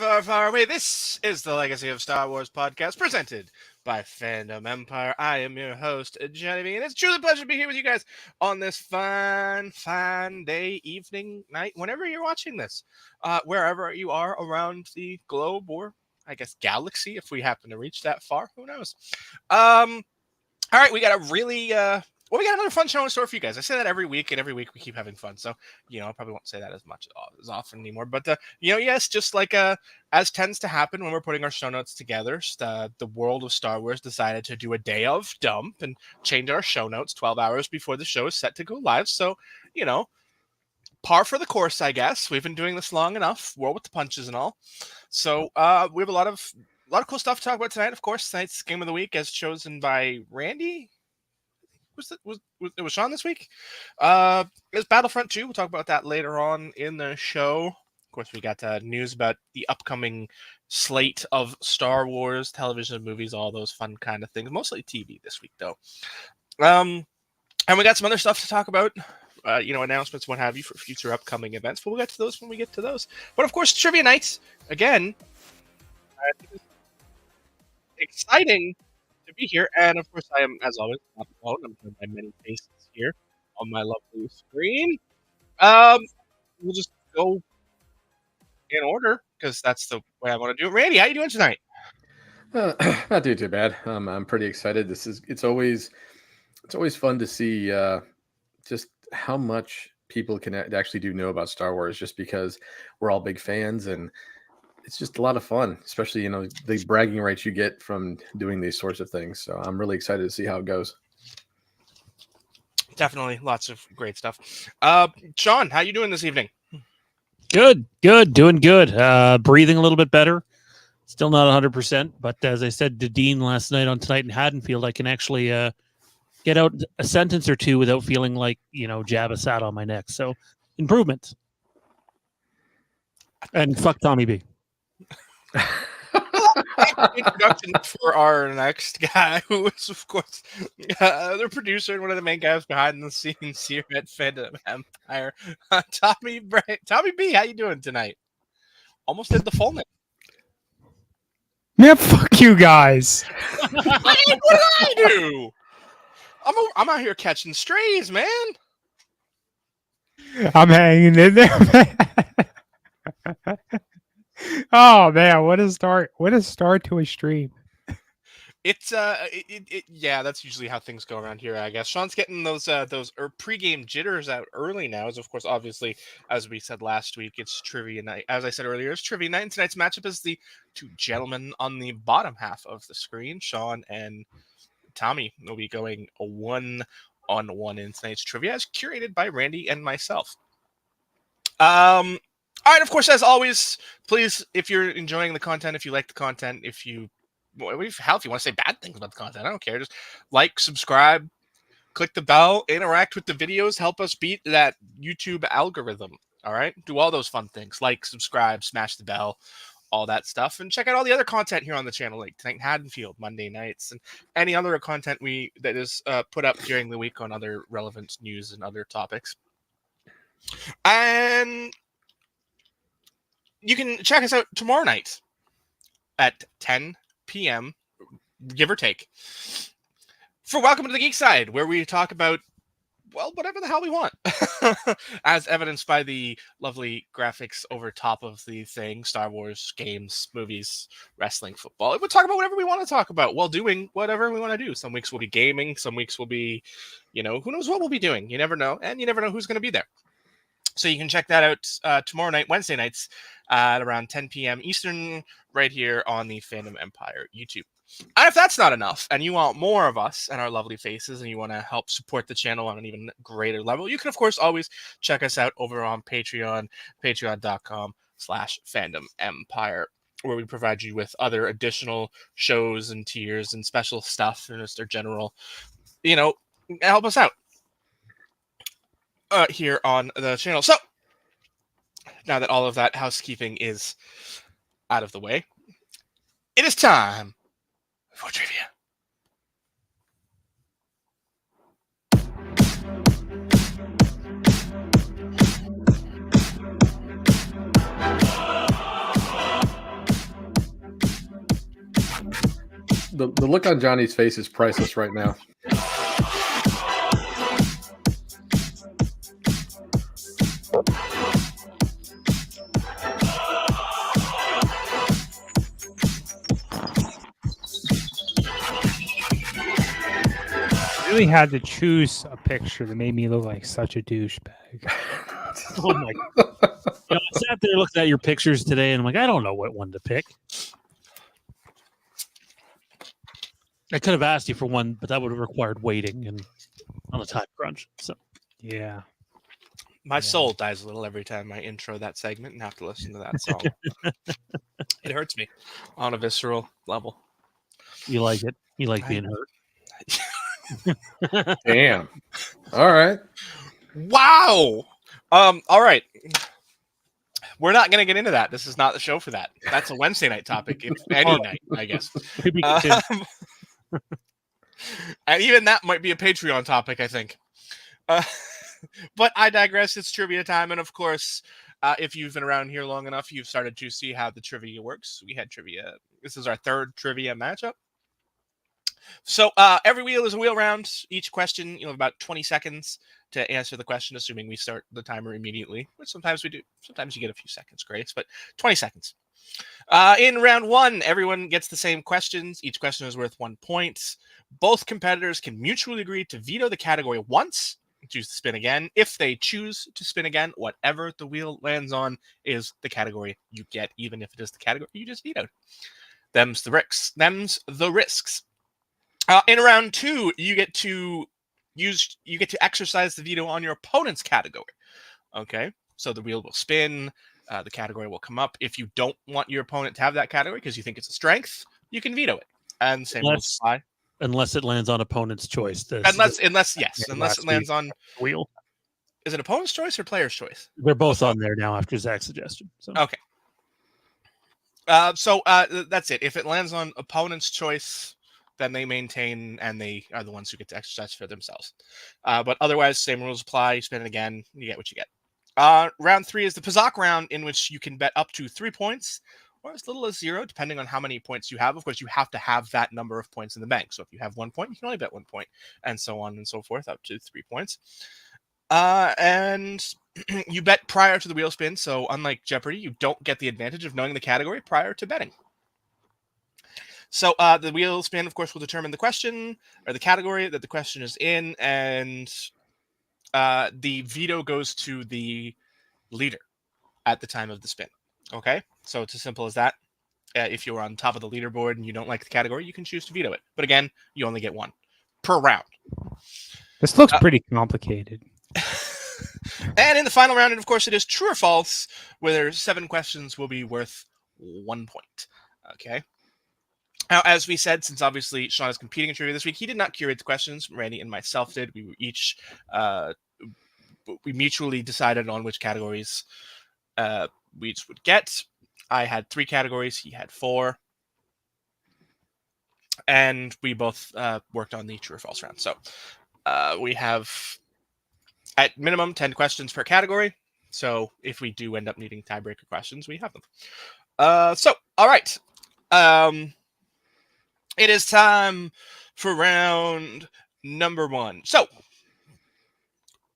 far, far away. This is the Legacy of Star Wars podcast presented by Fandom Empire. I am your host, Johnny B, and it's truly a pleasure to be here with you guys on this fine day, evening, night, whenever you're watching this, wherever you are around the globe or, I guess, galaxy, if we happen to reach that far. Who knows? All right, we got a really, we got another fun show in store for you guys. I say that every week, and every week we keep having fun. So, I probably won't say that as often anymore. But, yes, just like as tends to happen when we're putting our show notes together, the world of Star Wars decided to do a day of dump and change our show notes 12 hours before the show is set to go live. So, par for the course, I guess. We've been doing this long enough. Roll with the punches and all. So, we have a lot of cool stuff to talk about tonight. Of course, tonight's game of the week, as chosen by Randy. It was Shawn this week. It's Battlefront 2. We'll talk about that later on in the show. Of course, we got news about the upcoming slate of Star Wars television, movies, all those fun kind of things. Mostly TV this week, though. And we got some other stuff to talk about. Announcements, what have you, for future upcoming events. But we'll get to those when we get to those. But of course, trivia nights again. Exciting to be here, and of course I am, as always, not alone. I'm joined by many faces here on my lovely screen. We'll just go in order because that's the way I want to do it. Randy, how you doing tonight? Not doing too bad. I'm pretty excited. It's always fun to see just how much people can actually do know about Star Wars, just because we're all big fans, and it's just a lot of fun, especially, the bragging rights you get from doing these sorts of things. So I'm really excited to see how it goes. Definitely lots of great stuff. Shawn, how you doing this evening? Good, doing good. Breathing a little bit better. Still not 100%, but as I said to Dean last night on Tonight in Haddonfield, I can actually get out a sentence or two without feeling like, Jabba sat on my neck. So improvement. And fuck Tommi B. Introduction for our next guy, who is, of course, the producer and one of the main guys behind the scenes here at Fandom Empire, Tommi B. How you doing tonight? Almost did the full name. Man, fuck you guys. What did I do? I'm out here catching strays, man. I'm hanging in there, man. Oh man, what a start to a stream. It's yeah, that's usually how things go around here, I guess. Shawn's getting those pregame jitters out early now, as of course, obviously, as we said last week, it's trivia night. As I said earlier, it's trivia night, and tonight's matchup is the two gentlemen on the bottom half of the screen. Shawn and Tommi will be going a 1-on-1 in tonight's trivia, as curated by Randy and myself. All right, of course, as always, please, if you're enjoying the content, if you like the content, if you want to say bad things about the content, I don't care. Just like, subscribe, click the bell, interact with the videos, help us beat that YouTube algorithm. All right, do all those fun things. Like, subscribe, smash the bell, all that stuff, and check out all the other content here on the channel, like Tonight in Haddonfield, Monday nights, and any other content that is put up during the week on other relevant news and other topics. And you can check us out tomorrow night at 10 p.m., give or take, for Welcome to the Geek Side, where we talk about, well, whatever the hell we want, as evidenced by the lovely graphics over top of the thing: Star Wars, games, movies, wrestling, football. We'll talk about whatever we want to talk about while doing whatever we want to do. Some weeks we'll be gaming, some weeks we'll be, who knows what we'll be doing. You never know, and you never know who's going to be there. So you can check that out tomorrow night, Wednesday nights, at around 10 p.m. Eastern, right here on the Fandom Empire YouTube. And if that's not enough, and you want more of us and our lovely faces, and you want to help support the channel on an even greater level, you can, of course, always check us out over on Patreon, patreon.com/fandomempire, where we provide you with other additional shows and tiers and special stuff, and just their general, help us out here on the channel. So now that all of that housekeeping is out of the way, it is time for trivia. the look on Johnny's face is priceless right now. Really had to choose a picture that made me look like such a douchebag. Oh my! I sat there looking at your pictures today, and I'm like, I don't know what one to pick. I could have asked you for one, but that would have required waiting and on a time crunch. So Yeah. My soul dies a little every time I intro that segment and have to listen to that song. It hurts me on a visceral level. you like it? You like being hurt? Damn. All right. Wow. All right. We're not going to get into that. This is not the show for that. That's a Wednesday night topic, if any night, I guess. And even that might be a Patreon topic, I think. But I digress. It's trivia time. And of course, if you've been around here long enough, you've started to see how the trivia works. We had trivia. This is our third trivia matchup. So every wheel is a wheel round. Each question, about 20 seconds to answer the question, assuming we start the timer immediately, which sometimes we do. Sometimes you get a few seconds grace, but 20 seconds. In round one, everyone gets the same questions. Each question is worth 1 point. Both competitors can mutually agree to veto the category once, choose to spin again. If they choose to spin again, whatever the wheel lands on is the category you get, even if it is the category you just vetoed. Them's the risks. In round two, you get to exercise the veto on your opponent's category. Okay, so the wheel will spin, the category will come up. If you don't want your opponent to have that category because you think it's a strength, you can veto it. And same rules apply. Unless it lands on opponent's choice. Unless it lands on wheel. Is it opponent's choice or player's choice? They're both on there now after Zach's suggestion. So. Okay. That's it. If it lands on opponent's choice, then they maintain and they are the ones who get to exercise for themselves. But otherwise, same rules apply. You spin it again, you get what you get. Round three is the Pazak round, in which you can bet up to 3 points or as little as 0, depending on how many points you have. Of course, you have to have that number of points in the bank. So if you have 1 point, you can only bet 1 point, and so on and so forth, up to 3 points. And you bet prior to the wheel spin. So unlike Jeopardy, you don't get the advantage of knowing the category prior to betting. So the wheel spin, of course, will determine the question or the category that the question is in, and the veto goes to the leader at the time of the spin. Okay, so it's as simple as that. If you're on top of the leaderboard and you don't like the category, you can choose to veto it. But again, you only get 1 per round. This looks pretty complicated. And in the final round, and of course, it is true or false, where 7 questions will be worth 1 point. Okay. Now, as we said, since obviously Shawn is competing in trivia this week, he did not curate the questions. Randy and myself did. We were each we mutually decided on which categories we each would get. I had 3 categories. He had 4. And we both worked on the true or false round. So we have, at minimum, 10 questions per category. So if we do end up needing tiebreaker questions, we have them. All right. It is time for round number 1. So,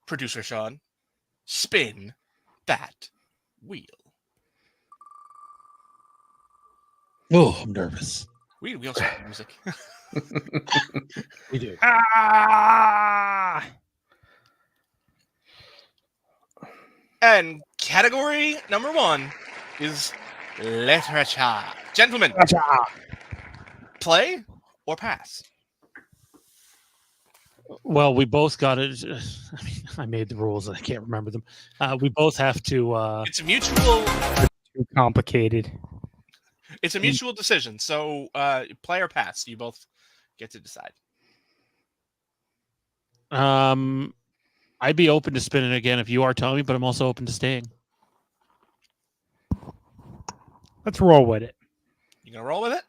producer Shawn, spin that wheel. Oh, I'm nervous. We also have music. We do. And category number 1 is literature. Gentlemen, play or pass? Well, we both got it. I mean, I made the rules and I can't remember them. We both have to. It's a mutual. Too complicated. It's a mutual decision. So, play or pass. You both get to decide. I'd be open to spinning again if you are, Tommy, but I'm also open to staying. Let's roll with it. You gonna roll with it?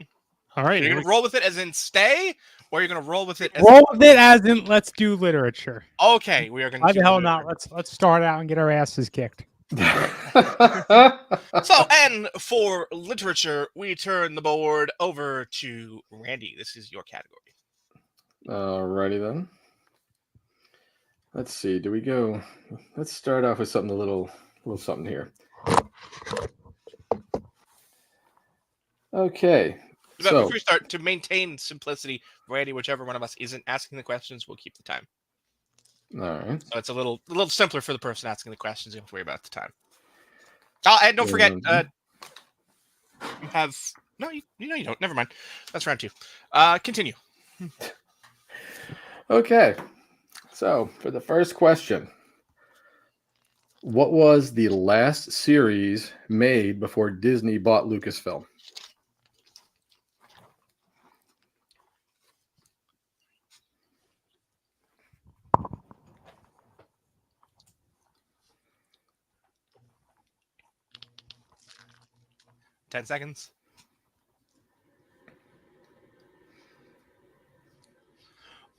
All right. You're gonna roll with it as in stay, or you're gonna roll with it as Roll with it as in let's do literature. Okay, we are gonna. Why the hell not? Let's start out and get our asses kicked. So, and for literature, we turn the board over to Randy. This is your category. Alrighty then. Let's see. Do we go? Let's start off with something a little something here. Okay. But So before we start, to maintain simplicity, Randy, whichever one of us isn't asking the questions, we'll keep the time. all right. So it's a little simpler for the person asking the questions. You don't have to worry about the time. And don't forget, you have you don't. Never mind. That's round 2. Continue. Okay. So for the first question, what was the last series made before Disney bought Lucasfilm? Ten seconds.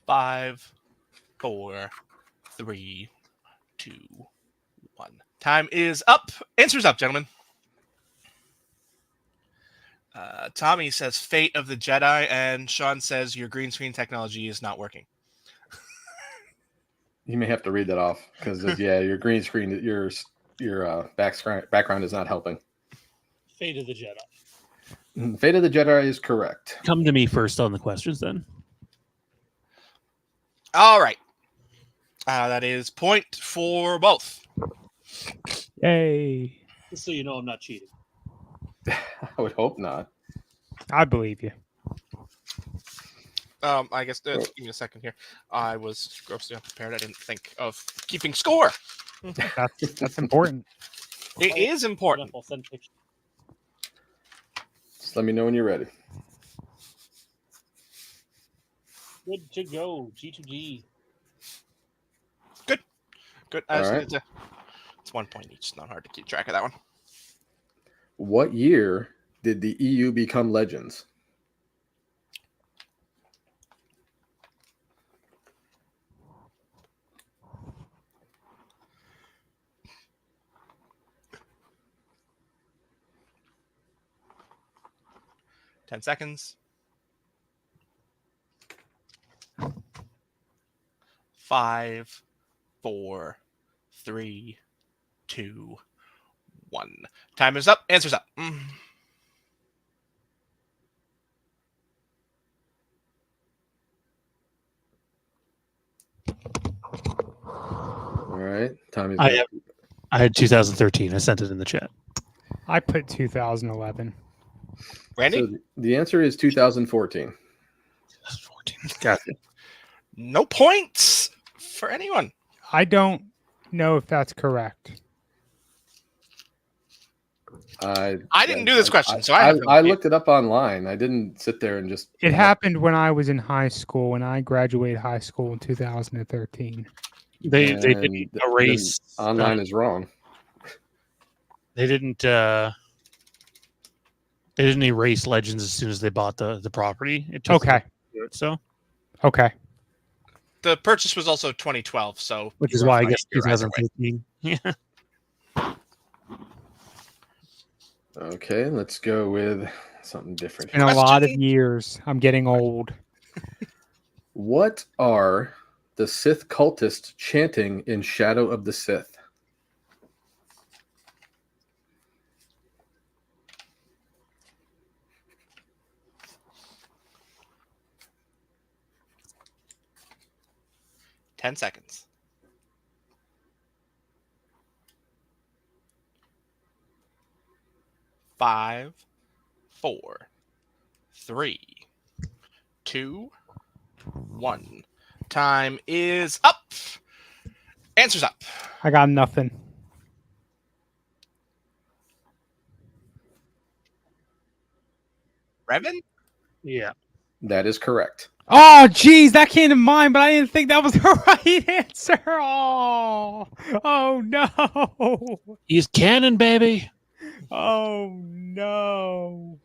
5, 4, 3, 2, 1. Time is up. Answers up, gentlemen. Tommi says Fate of the Jedi, and Shawn says your green screen technology is not working. You may have to read that off because your green screen, your background is not helping. Fate of the Jedi. Fate of the Jedi is correct. Come to me first on the questions, then. All right. That is point for both. Yay. Just so you know, I'm not cheating. I would hope not. I believe you. I guess give me a second here. I was grossly unprepared. I didn't think of keeping score. That's important. It is important. I'll send pictures. Just let me know when you're ready. Good to go. G2G. Good. All right. It's 1 point each. It's not hard to keep track of that one. What year did the EU become Legends? Ten seconds. 5, 4, 3, 2, 1. Time is up. Answers up. All right. Time is I up. had 2013. I sent it in the chat. I put 2011. Randy? So the answer is 2014. 2014. Gotcha. No points for anyone. I don't know if that's correct. I didn't do this question, so I have no I idea. looked it up online. I didn't sit there and just. It happened when I was in high school, when I graduated high school in 2013. They didn't erase. Online is wrong. They didn't erase Legends as soon as they bought the property. It took Okay. So Okay. The purchase was also 2012, so which you is were why I fine guess either way. 2013. Yeah. Okay, let's go with something different. In a lot of Question? years, I'm getting old. What are the Sith cultists chanting in Shadow of the Sith? Ten seconds. 5, 4, 3, 2, 1. Time is up. Answers up. I got nothing. Revan? Yeah. That is correct. Oh, geez, that came to mind, but I didn't think that was the right answer. Oh no. He's canon, baby. Oh no.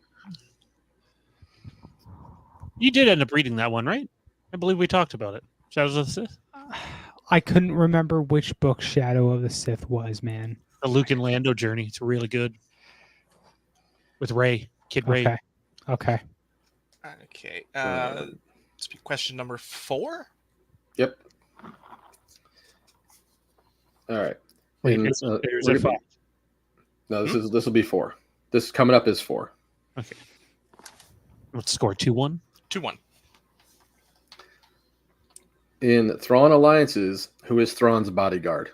You did end up reading that one, right? I believe we talked about it. Shadows of the Sith. I couldn't remember which book Shadow of the Sith was, man. The Luke and Lando journey. It's really good. With Ray, Kid Ray. Okay. Okay. Okay. Let's be question number 4. Yep. All right. Wait, And, there's we're a gonna- 5. No, this will be 4. This coming up is 4. Okay. Let's score 2-1. 2-1. In Thrawn Alliances, who is Thrawn's bodyguard?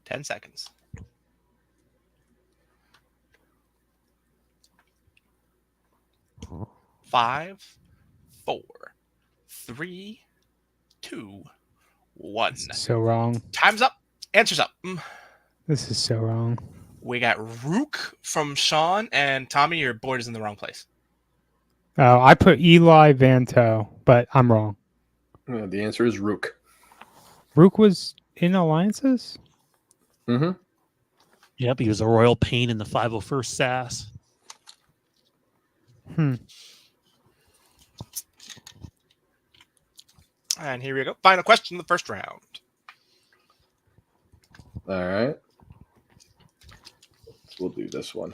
Ten seconds. 5, 4, 3, 2, 1. So wrong. Time's up. Answers up. This is so wrong. We got Rook from Shawn, and Tommy, your board is in the wrong place. Oh, I put Eli Vanto, but I'm wrong. The answer is Rook. Rook was in Alliances? Mm-hmm. Yep, he was a royal pain in the 501st SAS. And here we go. Final question of the first round. All right. We'll do this one.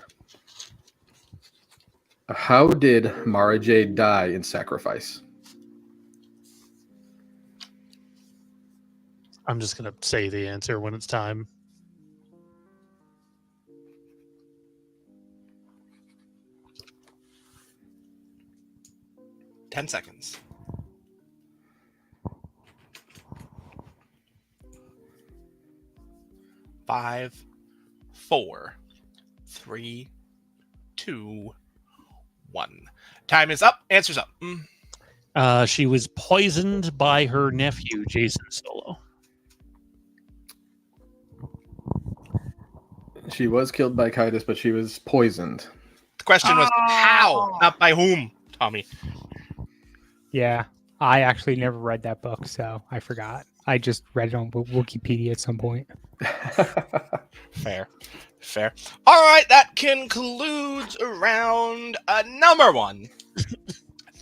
How did Mara Jade die in Sacrifice? I'm just going to say the answer when it's time. Ten seconds. 5, 4, 3, 2, 1. Time is up. Answers up. She was poisoned by her nephew, Jason Solo. She was killed by Kaitis, but she was poisoned. The question was how, not by whom, Tommy. Yeah. I actually never read that book, so I forgot. I just read it on Wikipedia at some point. Fair. All right, that concludes round number 1.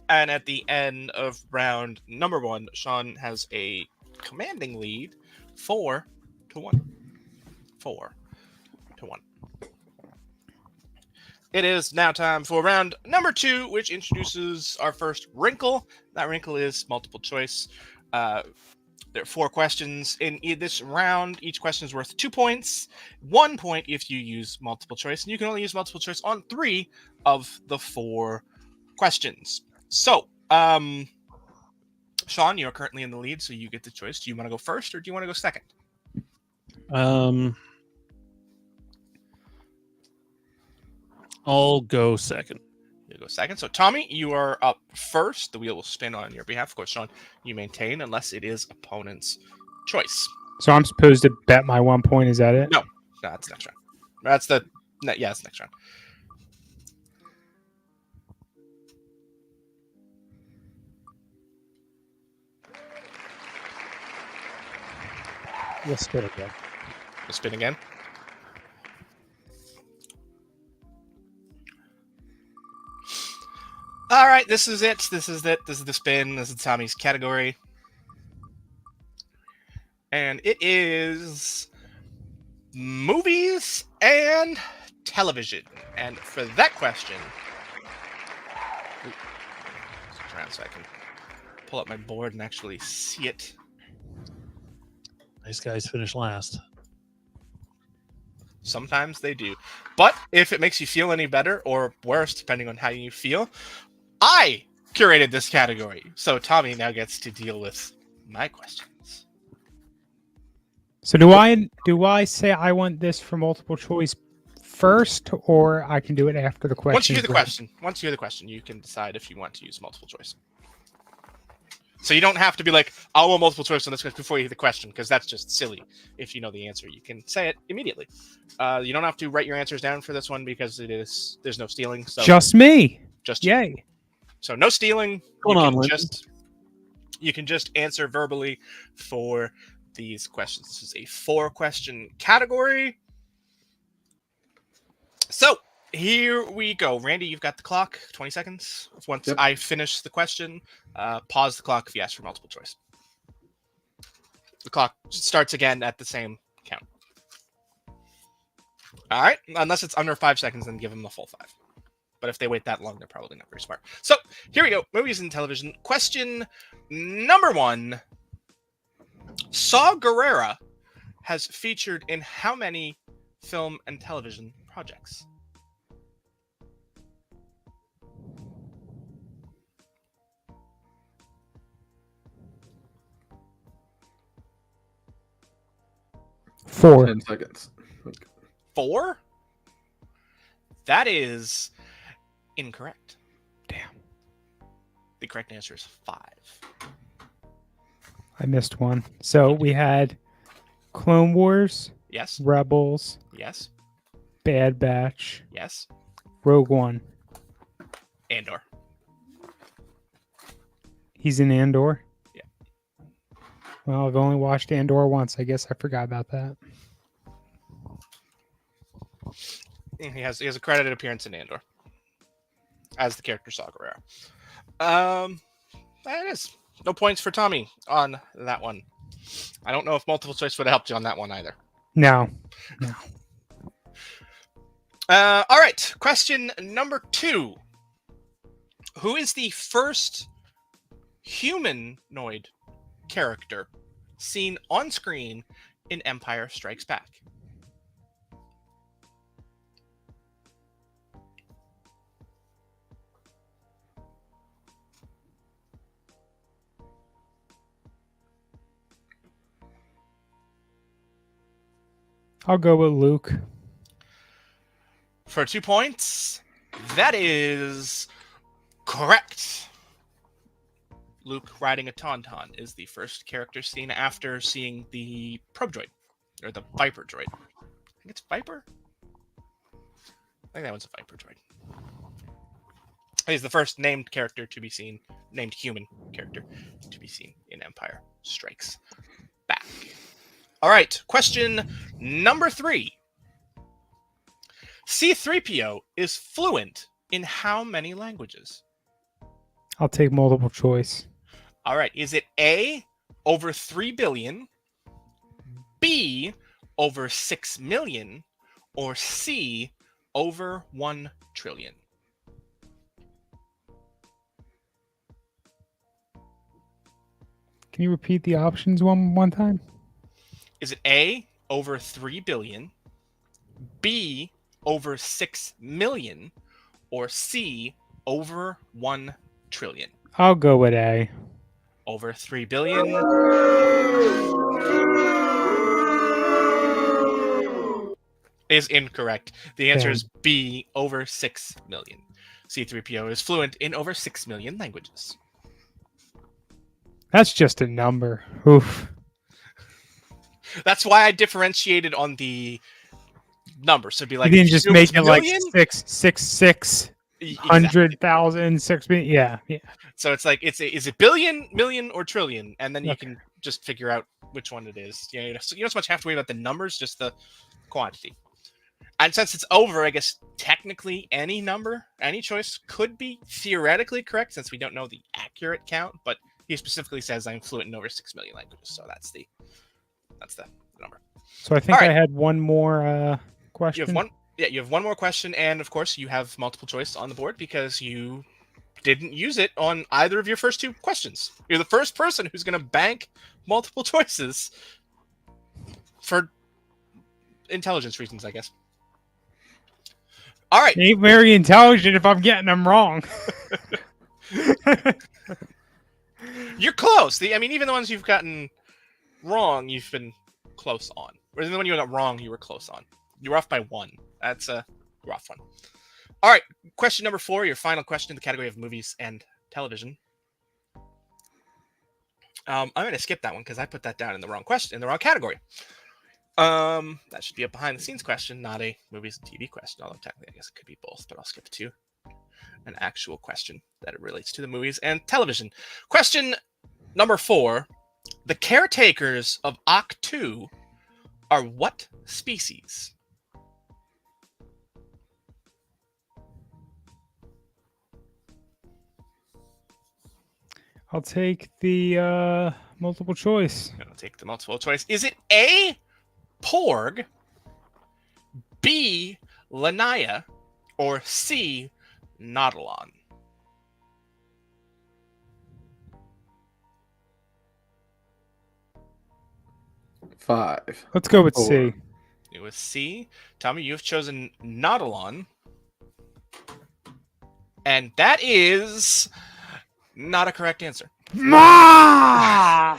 And at the end of round number 1, Shawn has a commanding lead, 4-1. 4-1. It is now time for round number 2, which introduces our first wrinkle. That wrinkle is multiple choice. There are 4 questions in this round. Each question is worth 2 points. 1 point if you use multiple choice, and you can only use multiple choice on 3 of the 4 questions. So, Shawn, you're currently in the lead, so you get the choice. Do you want to go first, or do you want to go second? I'll go second. You go second. So, Tommy, you are up first. The wheel will spin on your behalf. Of course, Shawn, you maintain unless it is opponent's choice. So I'm supposed to bet my 1 point. Is that it? No, that's next round. That's next round. Let's spin again. We'll spin again. All right, this is it. This is the spin. This is Tommy's category. And it is movies and television. And for that question, switch around so I can pull up my board and actually see it. Nice guys finish last. Sometimes they do. But if it makes you feel any better or worse, depending on how you feel, I curated this category. So Tommy now gets to deal with my questions. So do I say I want this for multiple choice first, or I can do it after the question? Once you hear the question, you can decide if you want to use multiple choice. So you don't have to be like, I want multiple choice on this before you hear the question, because that's just silly. If you know the answer, you can say it immediately. You don't have to write your answers down for this one because there's no stealing. So just me. Just yay. So no stealing. You can just answer verbally for these questions. This is a 4-question category. So Here we go. Randy, you've got the clock. 20 seconds. Once Yep. I finish the question, pause the clock if you ask for multiple choice. The clock starts again at the same count. All right. Unless it's under 5 seconds, then give them the full 5. But if they wait that long, they're probably not very smart. So here we go. Movies and television. Question number 1. Saw Gerrera has featured in how many film and television projects? Four. 10 seconds. 4? That is incorrect. Damn. The correct answer is 5. I missed one. So we had Clone Wars, Yes. Rebels, Yes. Bad Batch, Yes. Rogue One. Andor. He's in Andor? Yeah. Well, I've only watched Andor once. I guess I forgot about that. He has a credited appearance in Andor as the character Saw Gerrera. That is no points for Tommy on that one. I don't know if multiple choice would have helped you on that one either. No. All right. Question number 2. Who is the first humanoid character seen on screen in Empire Strikes Back? I'll go with Luke. For 2 points, that is correct. Luke riding a Tauntaun is the first character seen after seeing the probe droid, or the Viper droid. I think it's Viper? I think that one's a Viper droid. He's the first named character to be seen, named human character to be seen in Empire Strikes Back. All right, question number 3. C-3PO is fluent in how many languages? I'll take multiple choice. All right, is it A, over 3 billion, B, over 6 million, or C, over 1 trillion? Can you repeat the options one time? Is it A, over 3 billion, B, over 6 million, or C, over 1 trillion? I'll go with A. Over 3 billion. Is incorrect. The answer Damn. is B, over 6 million. C-3PO is fluent in over 6 million languages. That's just a number. Oof. That's why I differentiated on the number. So it'd be like, you didn't just it make was it like million? 600,000, 6 million. Yeah. So it's like, is it billion, million, or trillion? And then you Okay. can just figure out which one it is. So you don't so much have to worry about the numbers, just the quantity. And since it's over, I guess technically any number, any choice could be theoretically correct, since we don't know the accurate count. But he specifically says I'm fluent in over 6 million languages, so that's the number. So I think All right. I had one more question. You have one. Yeah, you have one more question, and of course you have multiple choice on the board because you didn't use it on either of your first 2 questions. You're the first person who's going to bank multiple choices for intelligence reasons, I guess. All right. Ain't very intelligent if I'm getting them wrong. You're close. Even the ones you've gotten wrong, you've been close on. Whereas the one you got wrong, you were close on. You were off by 1. That's a rough one. All right. Question number 4, your final question in the category of movies and television. I'm going to skip that one because I put that down in the wrong question, in the wrong category. That should be a behind-the-scenes question, not a movies and TV question. Although technically, I guess it could be both, but I'll skip it to an actual question that it relates to the movies and television. Question number 4: the caretakers of Ahch-To are what species? I'll take the multiple choice. I'm gonna take the multiple choice. Is it A, Porg, B, Lanaya, or C, Nautilon? Five. Let's go with Four. C. It was C. Tommy, you have chosen Nautilon. And that is not a correct answer. Ma!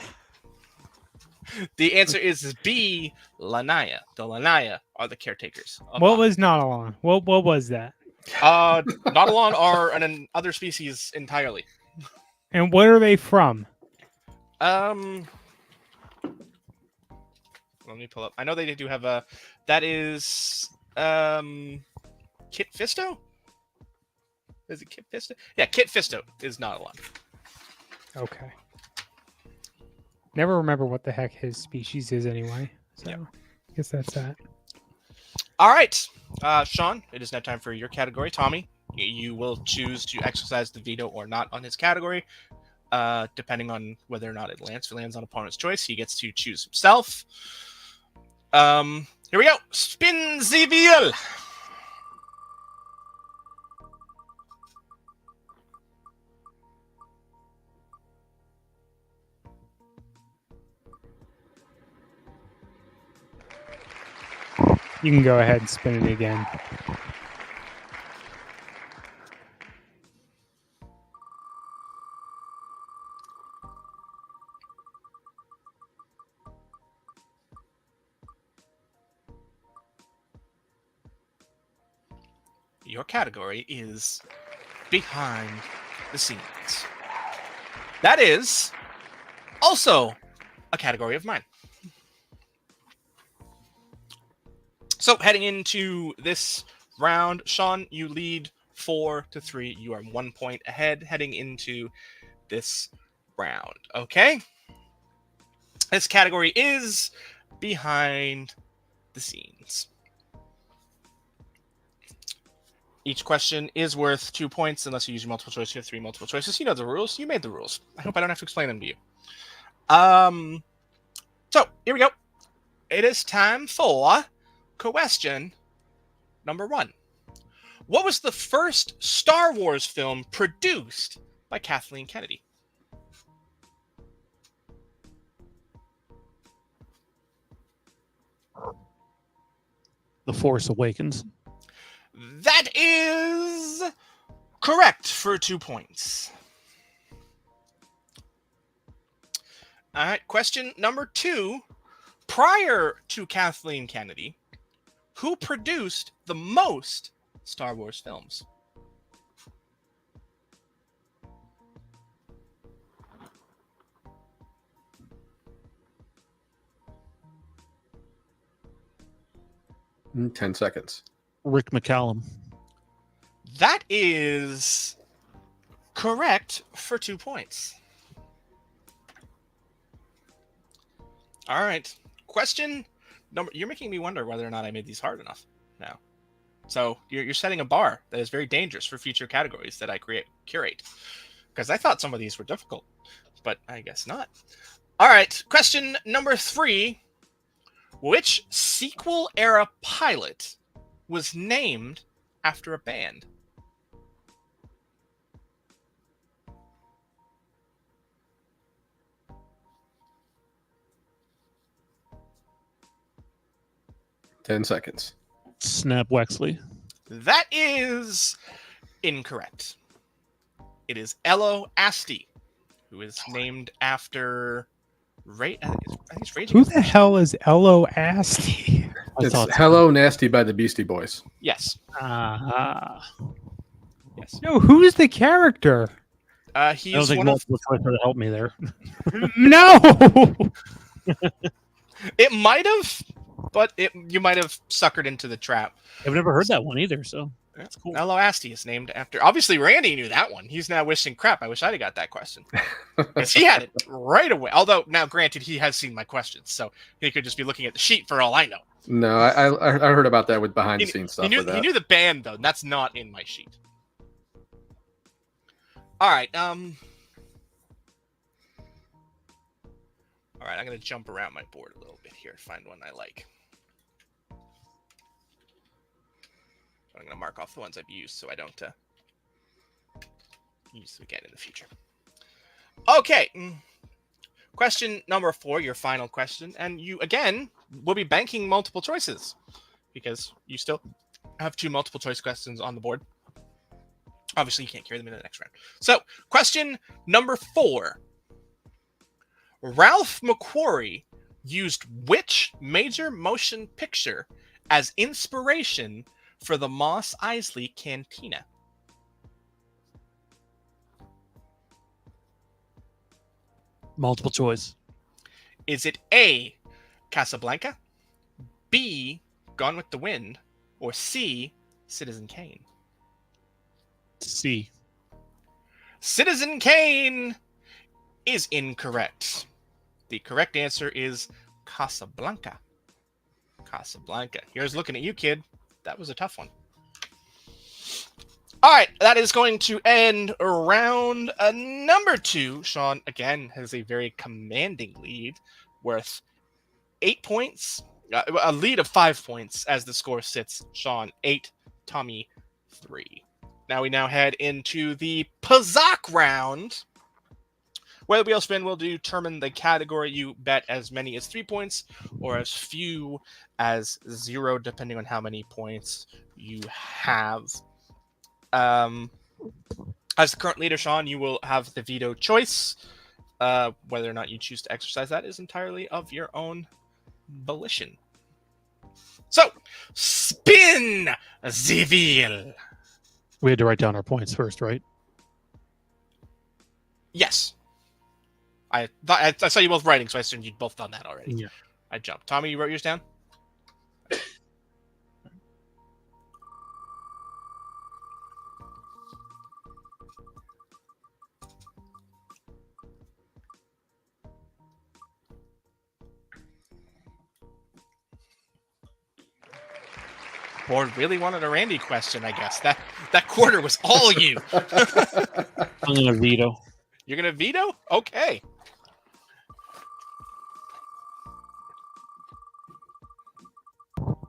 The answer is B, Lanaya. The Lanaya are the caretakers. of What Aqua. was Nautilon? What was that? Nautilon are another species entirely. And what are they from? Let me pull up. I know they do have a. That is Kit Fisto. Is it Kit Fisto? Yeah, Kit Fisto is Nautilon. Okay. Never remember what the heck his species is anyway. So Yep. I guess that's that. All right, Shawn. It is now time for your category. Tommy, you will choose to exercise the veto or not on his category, depending on whether or not it lands. If it lands on opponent's choice, he gets to choose himself. Here we go. Spin the wheel. You can go ahead and spin it again. Your category is behind the scenes. That is also a category of mine. So heading into this round, Shawn, you lead 4-3. You are 1 point ahead heading into this round. Okay? This category is behind the scenes. Each question is worth 2 points unless you use your multiple choice. You have 3 multiple choices. You know the rules. You made the rules. I hope I don't have to explain them to you. So here we go. It is time for question number 1. What was the first Star Wars film produced by Kathleen Kennedy? The Force Awakens. That is correct for 2 points. All right, question number 2. Prior to Kathleen Kennedy, who produced the most Star Wars films? In 10 seconds. Rick McCallum. That is correct for 2 points. All right. Question number. You're making me wonder whether or not I made these hard enough now. So you're setting a bar that is very dangerous for future categories that I curate. Because I thought some of these were difficult, but I guess not. All right. Question number 3. Which sequel era pilot was named after a band? Ten seconds. Snap Wexley. That is incorrect. It is Ello Asti, who is named after I think it's Raging. Who the hell is Ello Asti? I It's thought so. Hello Nasty by the Beastie Boys. Yes. Yes. No, who's the character? He I don't is think one of. multiple choice would help me there. No. It might have, but you might have suckered into the trap. I've never heard that one either, so that's cool. Ello Asti is named after. Obviously, Randy knew that one. He's now wishing, crap, I wish I'd have got that question. Because he had it right away. Although, now granted, he has seen my questions, so he could just be looking at the sheet for all I know. No, I heard about that with behind the scenes stuff. He with that. knew the band, though. And that's not in my sheet. All right. All right, I'm going to jump around my board a little bit here to find one I like. I'm going to mark off the ones I've used so I don't use them again in the future. Okay. Question number 4, your final question. And you, again, will be banking multiple choices because you still have 2 multiple choice questions on the board. Obviously, you can't carry them into the next round. So, question number 4. Ralph McQuarrie used which major motion picture as inspiration for the Mos Eisley Cantina? Multiple choice. Is it A, Casablanca, B, Gone with the Wind, or C, Citizen Kane? C. Citizen Kane is incorrect. The correct answer is Casablanca. Casablanca. Here's looking at you, kid. That was a tough one. All right, that is going to end round number 2. Shawn, again, has a very commanding lead worth 8 points. A lead of 5 points as the score sits. Shawn, 8, Tommi, 3. Now we head into the Pazak round, where the wheel spin will determine the category. You bet as many as 3 points or as few as 0, depending on how many points you have. As the current leader, Shawn, you will have the veto choice. Whether or not you choose to exercise that is entirely of your own volition. So, spin the wheel. We had to write down our points first, right? Yes. I saw you both writing, so I assumed you'd both done that already. Yeah. I jumped. Tommi, you wrote yours down? Board really wanted a Randy question, I guess. That quarter was all you. I'm going to veto. You're going to veto? Okay.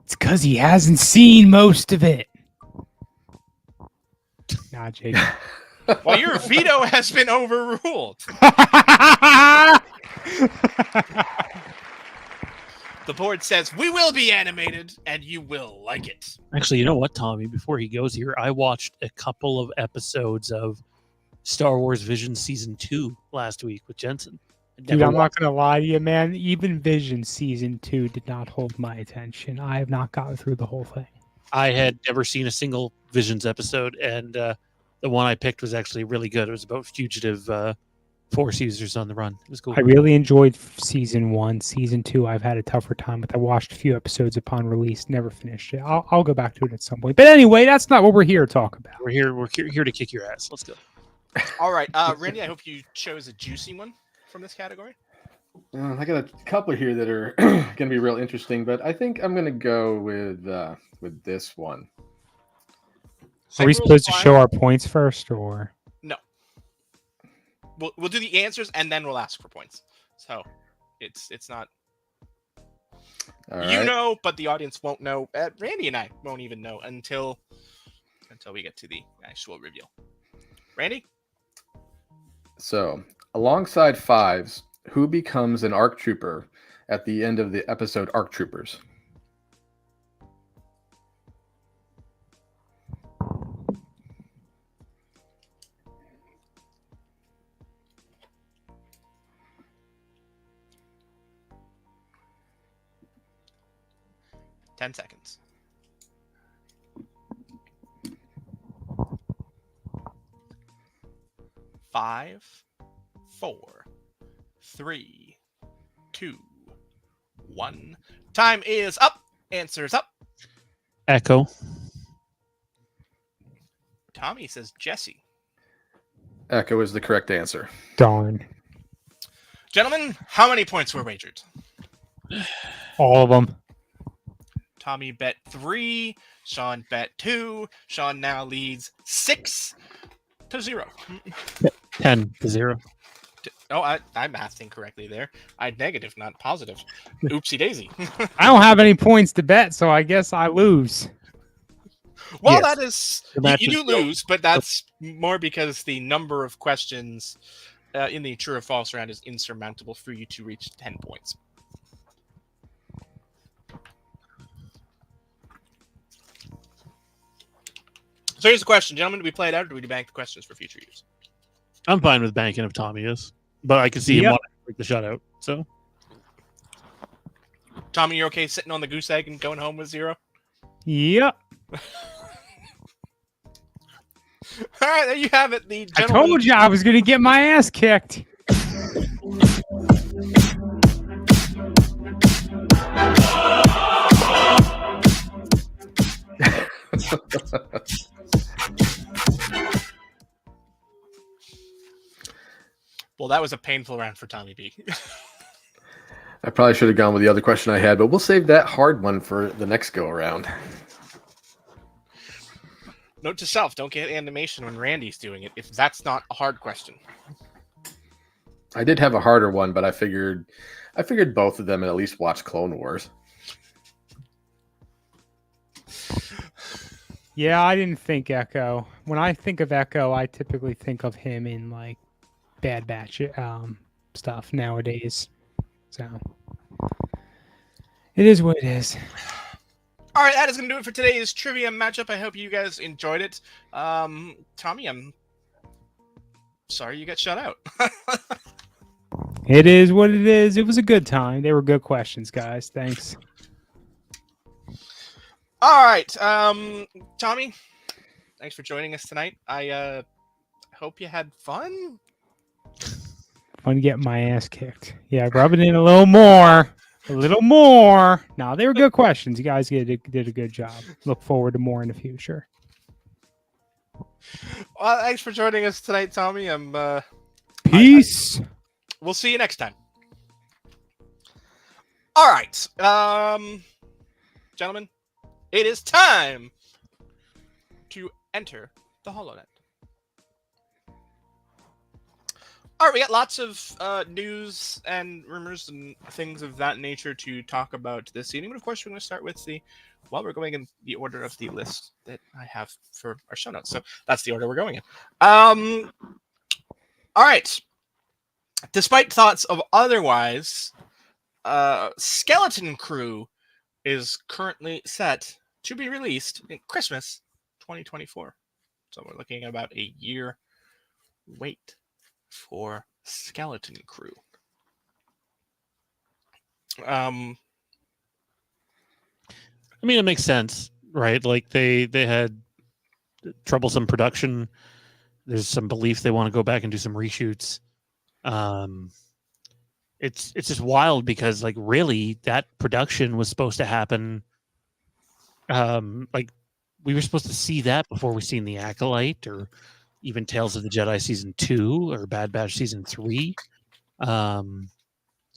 It's because he hasn't seen most of it. Nah, Jake. Well, your veto has been overruled. The board says, we will be animated, and you will like it. Actually, you know what, Tommy? Before he goes here, I watched a couple of episodes of Star Wars Vision Season 2 last week with Jensen. Dude, I'm not going to lie to you, man. Even Vision Season 2 did not hold my attention. I have not gotten through the whole thing. I had never seen a single Visions episode, and the one I picked was actually really good. It was about fugitive Force users on the run. It was cool. I really enjoyed Season 1. Season 2, I've had a tougher time with. I watched a few episodes upon release, never finished it. I'll go back to it at some point. But anyway, that's not what we're here to talk about. We're here to kick your ass. Let's go. All right, Randy, I hope you chose a juicy one from this category. I got a couple here that are going to be real interesting, but I think I'm going to go with this one. Are we supposed to show our points first, or no? We'll do the answers and then we'll ask for points. So it's not All you right. know, but the audience won't know. Randy and I won't even know until we get to the actual reveal. Randy? So, alongside Fives, who becomes an ARC Trooper at the end of the episode ARC Troopers? Ten seconds. 5, 4, 3, 2, 1. Time is up. Answers up. Echo. Tommi says Jesse. Echo is the correct answer. darn? Gentlemen, how many points were wagered? All of them. Tommi bet 3. Shawn bet 2. Shawn now leads 6-0. 10-0. Oh, I mathed incorrectly there. I negative, not positive. Oopsie daisy. I don't have any points to bet, so I guess I lose. Well, Yes. that is The you, match you is do still- lose, but that's more because the number of questions in the true or false round is insurmountable for you to reach 10 points. So here's the question, gentlemen: do we play it out, or do we bank the questions for future use? I'm fine with banking if Tommy is, but I can see him Yep. wanting to break the shutout. So Tommy, you're okay sitting on the goose egg and going home with 0? Yep. All right, there you have it. The I gentleman. told you I was going to get my ass kicked. Well, that was a painful round for Tommy B. I probably should have gone with the other question I had, but we'll save that hard one for the next go around. Note to self: don't get animation when Randy's doing it if that's not a hard question. I did have a harder one, but I figured both of them and at least watch Clone Wars. Yeah, I didn't think Echo. When I think of Echo, I typically think of him in like Bad Batch stuff nowadays. So it is what it is. All right, that is going to do it for today's trivia matchup. I hope you guys enjoyed it. Tommy, I'm sorry you got shut out. It is what it is. It was a good time. They were good questions, guys. Thanks. All right, Tommy, thanks for joining us tonight. I hope you had fun. Fun getting my ass kicked. Yeah, rub it in a little more. A little more. No, they were good questions. You guys did a good job. Look forward to more in the future. Well, thanks for joining us tonight, Tommy. Peace. We'll see you next time. All right, gentlemen, it is time to enter the HoloNet. All right, we got lots of news and rumors and things of that nature to talk about this evening. But of course, we're going to start with we're going in the order of the list that I have for our show notes. So that's the order we're going in. All right. Despite thoughts of otherwise, Skeleton Crew is currently set to be released in Christmas 2024. So we're looking at about a year wait for Skeleton Crew. I mean, it makes sense, right? Like they had troublesome production. There's some belief they want to go back and do some reshoots. It's just wild because like really that production was supposed to happen. Like we were supposed to see that before we seen The Acolyte or even Tales of the Jedi Season 2 or Bad Batch Season 3. And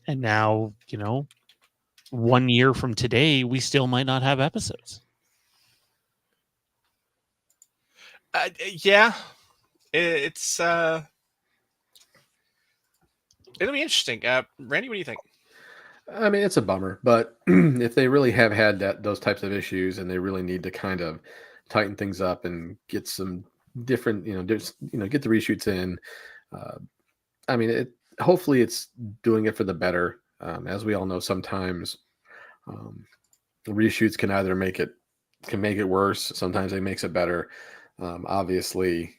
now, 1 year from today, we still might not have episodes. Yeah, it's it'll be interesting. Randy, what do you think? I mean, it's a bummer, but if they really have had those types of issues and they really need to kind of tighten things up and get some different, get the reshoots in. I mean, hopefully it's doing it for the better. As we all know, sometimes reshoots can either make it worse. Sometimes it makes it better. Obviously,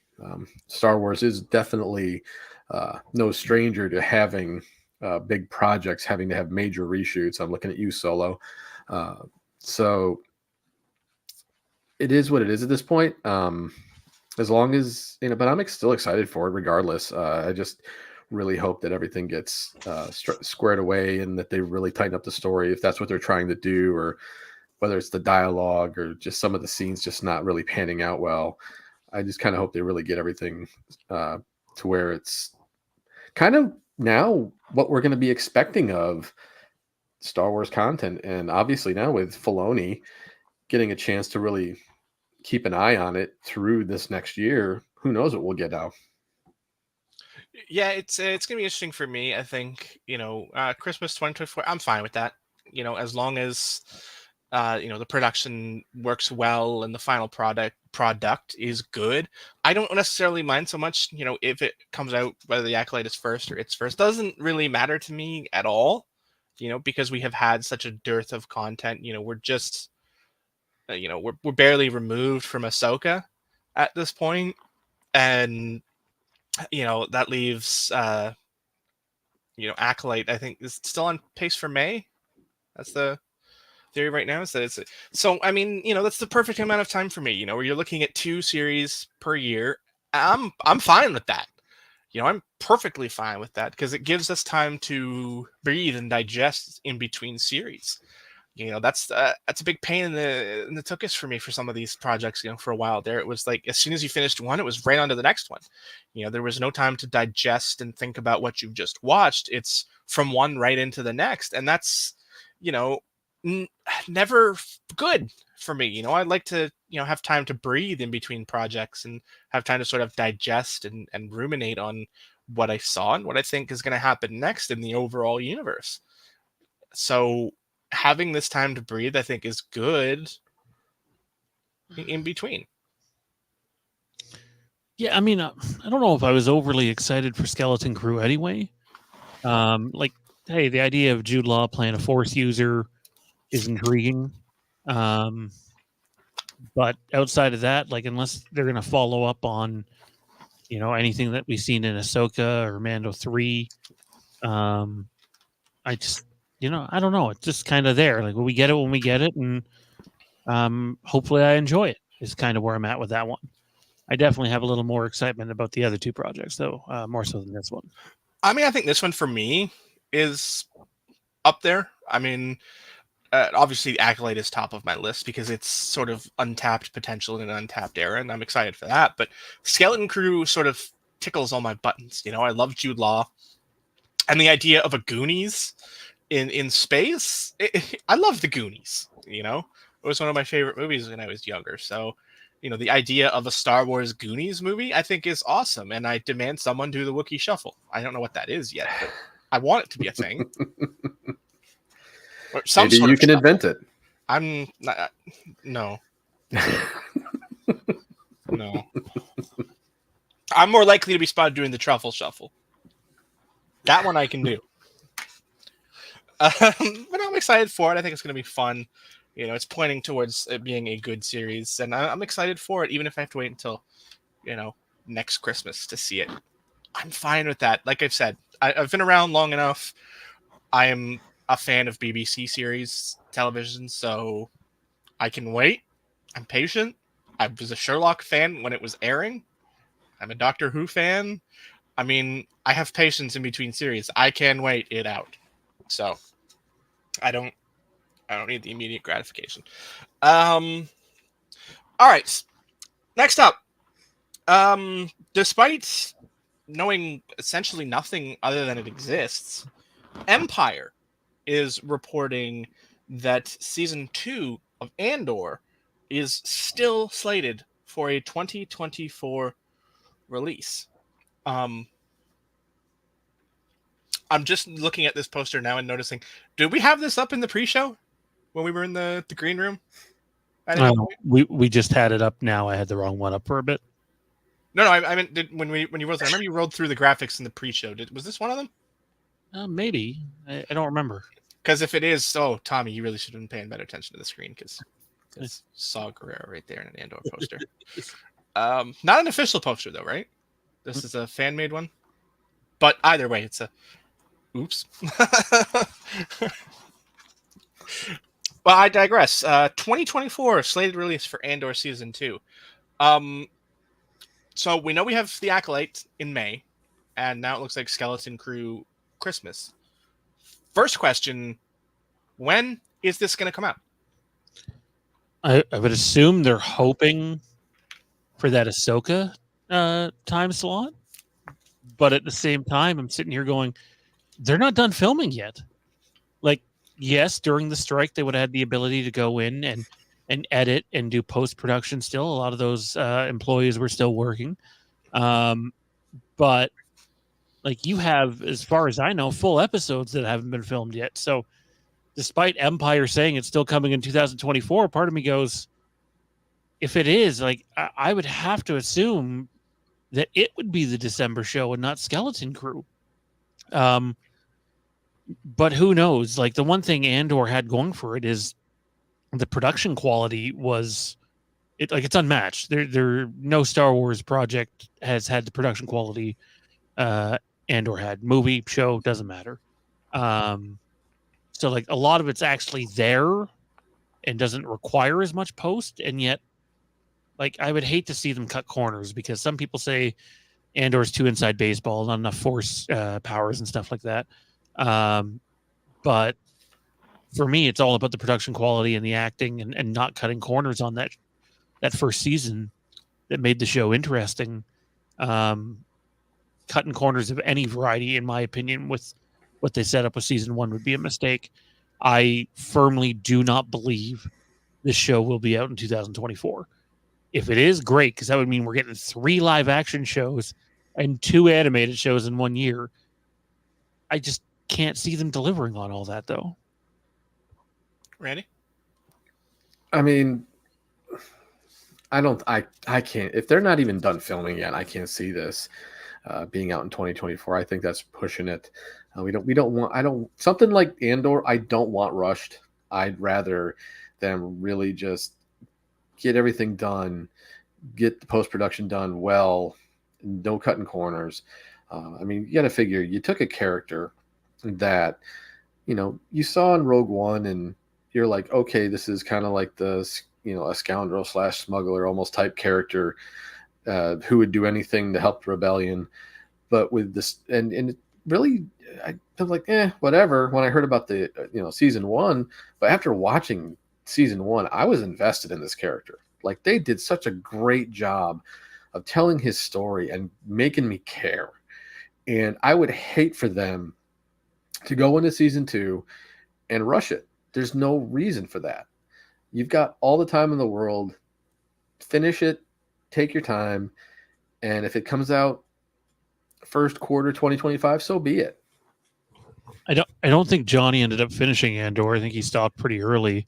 Star Wars is definitely no stranger to having big projects having to have major reshoots. I'm looking at you, Solo. So it is what it is at this point. As long as, but I'm still excited for it regardless. I just really hope that everything gets squared away and that they really tighten up the story if that's what they're trying to do, or whether it's the dialogue or just some of the scenes just not really panning out well. I just kind of hope they really get everything to where it's kind of now what we're going to be expecting of Star Wars content. And obviously now with Filoni getting a chance to really keep an eye on it through this next year, who knows what we'll get now. Yeah, it's gonna be interesting for me. I think Christmas 2024. I'm fine with that. As long as the production works well and the final product is good. I don't necessarily mind so much. If it comes out whether the Acolyte is first or it's first doesn't really matter to me at all. Because we have had such a dearth of content. We're just we're barely removed from Ahsoka at this point, and that leaves Acolyte, I think, is still on pace for May. That's the theory right now. Is that it's so? I mean, that's the perfect amount of time for me. Where you're looking at 2 series per year. I'm fine with that. I'm perfectly fine with that because it gives us time to breathe and digest in between series. That's a big pain in the tuchus for me for some of these projects. For a while there, it was like as soon as you finished one, it was right on to the next one. There was no time to digest and think about what you've just watched. It's from one right into the next, and that's you know never good for me. I'd like to have time to breathe in between projects and have time to sort of digest and ruminate on what I saw and what I think is going to happen next in the overall universe. So having this time to breathe, I think, is good in between. Yeah, I mean, I don't know if I was overly excited for Skeleton Crew anyway. Like, hey, the idea of Jude Law playing a Force user is intriguing. But outside of that, like, unless they're going to follow up on, anything that we've seen in Ahsoka or Mando 3, I just, I don't know. It's just kind of there. Like, we get it when we get it, and hopefully I enjoy it is kind of where I'm at with that one. I definitely have a little more excitement about the other 2 projects, though, more so than this one. I mean, I think this one for me is up there. I mean, obviously, the Acolyte is top of my list because it's sort of untapped potential in an untapped era, and I'm excited for that. But Skeleton Crew sort of tickles all my buttons. I love Jude Law, and the idea of a Goonies in space. I love the Goonies. It was one of my favorite movies when I was younger. So, the idea of a Star Wars Goonies movie, I think, is awesome, and I demand someone do the Wookiee Shuffle. I don't know what that is yet, but I want it to be a thing. Or some Maybe sort you of can shuffle. invent it. I'm not, no. No. I'm more likely to be spotted doing the truffle shuffle. That one I can do. But I'm excited for it. I think it's going to be fun. It's pointing towards it being a good series, and I'm excited for it, even if I have to wait until, next Christmas to see it. I'm fine with that. Like I've said, I've been around long enough. I am a fan of BBC series television, so I can wait. I'm patient. I was a Sherlock fan when it was airing. I'm a Doctor Who fan. I mean, I have patience in between series. I can wait it out. So I don't need the immediate gratification. All right. Next up. Despite knowing essentially nothing other than it exists, Empire is reporting that season 2 of Andor is still slated for a 2024 release. I'm just looking at this poster now and noticing, did we have this up in the pre-show when we were in the green room? We just had it up now. I had the wrong one up for a bit. No, I meant when you rolled. I remember you rolled through the graphics in the pre-show. Was this one of them? Maybe. I don't remember. Because if it is, Tommy, you really should have been paying better attention to the screen because Saw Gerrera right there in an Andor poster. Not an official poster though, right? This is a fan-made one. But either way, it's a oops. Well, I digress. 2024 slated release for Andor season 2. So we know we have the Acolyte in May, and now it looks like Skeleton Crew Christmas. First question: when is this going to come out? I would assume they're hoping for that Ahsoka time slot, but at the same time, I'm sitting here going, they're not done filming yet. Like, yes, during the strike, they would have had the ability to go in and edit and do post-production still. A lot of those employees were still working. But Like you have, as far as I know, full episodes that haven't been filmed yet. So despite Empire saying it's still coming in 2024, part of me goes, if it is, like I would have to assume that it would be the December show and not Skeleton Crew. But who knows? Like the one thing Andor had going for it is the production quality was it's unmatched. There no Star Wars project has had the production quality Andor had. Movie, show, doesn't matter. So like a lot of it's actually there and doesn't require as much post, and yet like I would hate to see them cut corners because some people say Andor's too inside baseball, not enough force powers and stuff like that. But for me, it's all about the production quality and the acting and not cutting corners on that first season that made the show interesting. Cutting corners of any variety, in my opinion, with what they set up with season 1 would be a mistake. I firmly do not believe this show will be out in 2024. If it is, great, because that would mean we're getting 3 live action shows and 2 animated shows in 1 year. I just can't see them delivering on all that, though. Randy? I mean, I can't. If they're not even done filming yet, I can't see this being out in 2024. I think that's pushing it. We don't want. Something like Andor. I don't want rushed. I'd rather them really just get everything done, get the post production done well, no cutting corners. I mean, you got to figure you took a character that you saw in Rogue One, and you're like, okay, this is kind of like the a scoundrel / smuggler almost type character who would do anything to help the rebellion. But with this, and it really, I was like, whatever. When I heard about the season 1, but after watching season 1, I was invested in this character. Like they did such a great job of telling his story and making me care. And I would hate for them to go into season 2 and rush it. There's no reason for that. You've got all the time in the world. Finish it. Take your time. And if it comes out first quarter 2025, so be it. I don't think Johnny ended up finishing Andor. I think he stopped pretty early,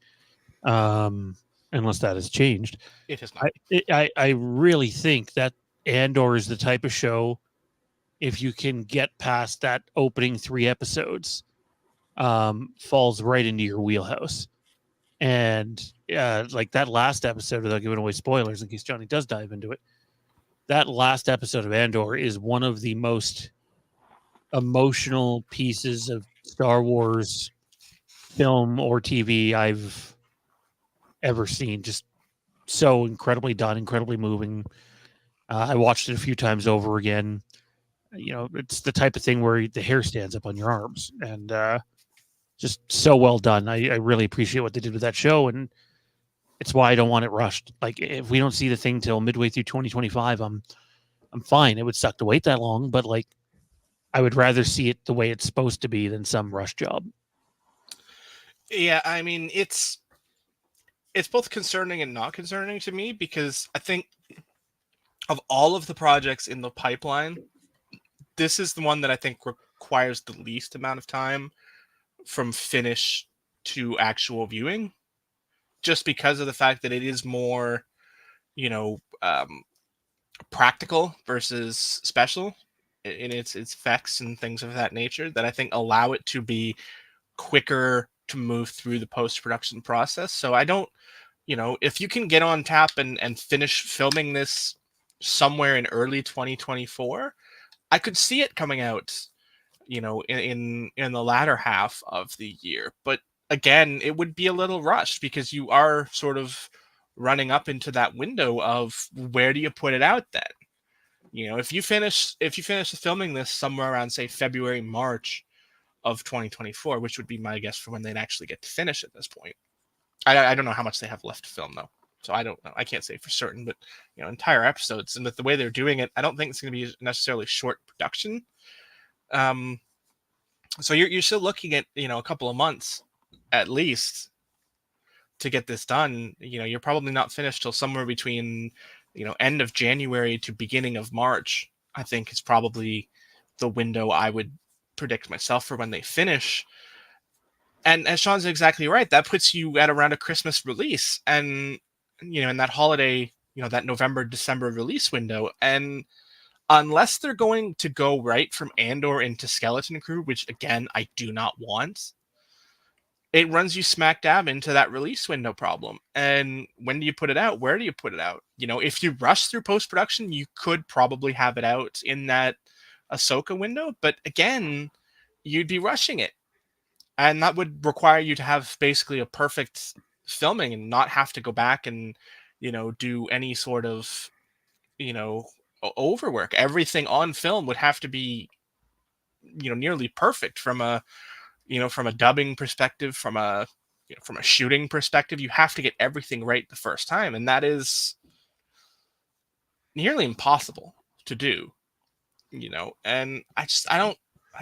unless that has changed. It has not. I really think that Andor is the type of show, if you can get past that opening 3 episodes, falls right into your wheelhouse. And like that last episode, without giving away spoilers in case Johnny does dive into it, that last episode of Andor is one of the most emotional pieces of Star Wars film or TV I've ever seen. Just so incredibly done, incredibly moving. I watched it a few times over again. It's the type of thing where the hair stands up on your arms, and just so well done. I really appreciate what they did with that show, and it's why I don't want it rushed. Like if we don't see the thing till midway through 2025, I'm fine. It would suck to wait that long, but like I would rather see it the way it's supposed to be than some rush job. Yeah, I mean it's both concerning and not concerning to me, because I think of all of the projects in the pipeline, this is the one that I think requires the least amount of time from finish to actual viewing, just because of the fact that it is more, practical versus special in its effects and things of that nature, that I think allow it to be quicker to move through the post-production process. So I don't, if you can get on tap and finish filming this somewhere in early 2024, I could see it coming out, in the latter half of the year. But again, it would be a little rushed because you are sort of running up into that window of where do you put it out then? If you finish filming this somewhere around, say, February, March of 2024, which would be my guess for when they'd actually get to finish at this point. I don't know how much they have left to film though, so I don't know. I can't say for certain, but entire episodes, and with the way they're doing it, I don't think it's going to be necessarily short production. So you're still looking at a couple of months at least to get this done. You're probably not finished till somewhere between end of January to beginning of March. I think is probably the window I would predict myself for when they finish. And as Sean's exactly right, that puts you at around a Christmas release, and in that holiday, that November December release window. And unless they're going to go right from Andor into Skeleton Crew, which again I do not want, it runs you smack dab into that release window problem. And when do you put it out? Where do you put it out? If you rush through post production, you could probably have it out in that Ahsoka window, but again, you'd be rushing it. And that would require you to have basically a perfect filming and not have to go back and do any sort of overwork. Everything on film would have to be nearly perfect from a dubbing perspective, from a shooting perspective. You have to get everything right the first time, and that is nearly impossible to do. And I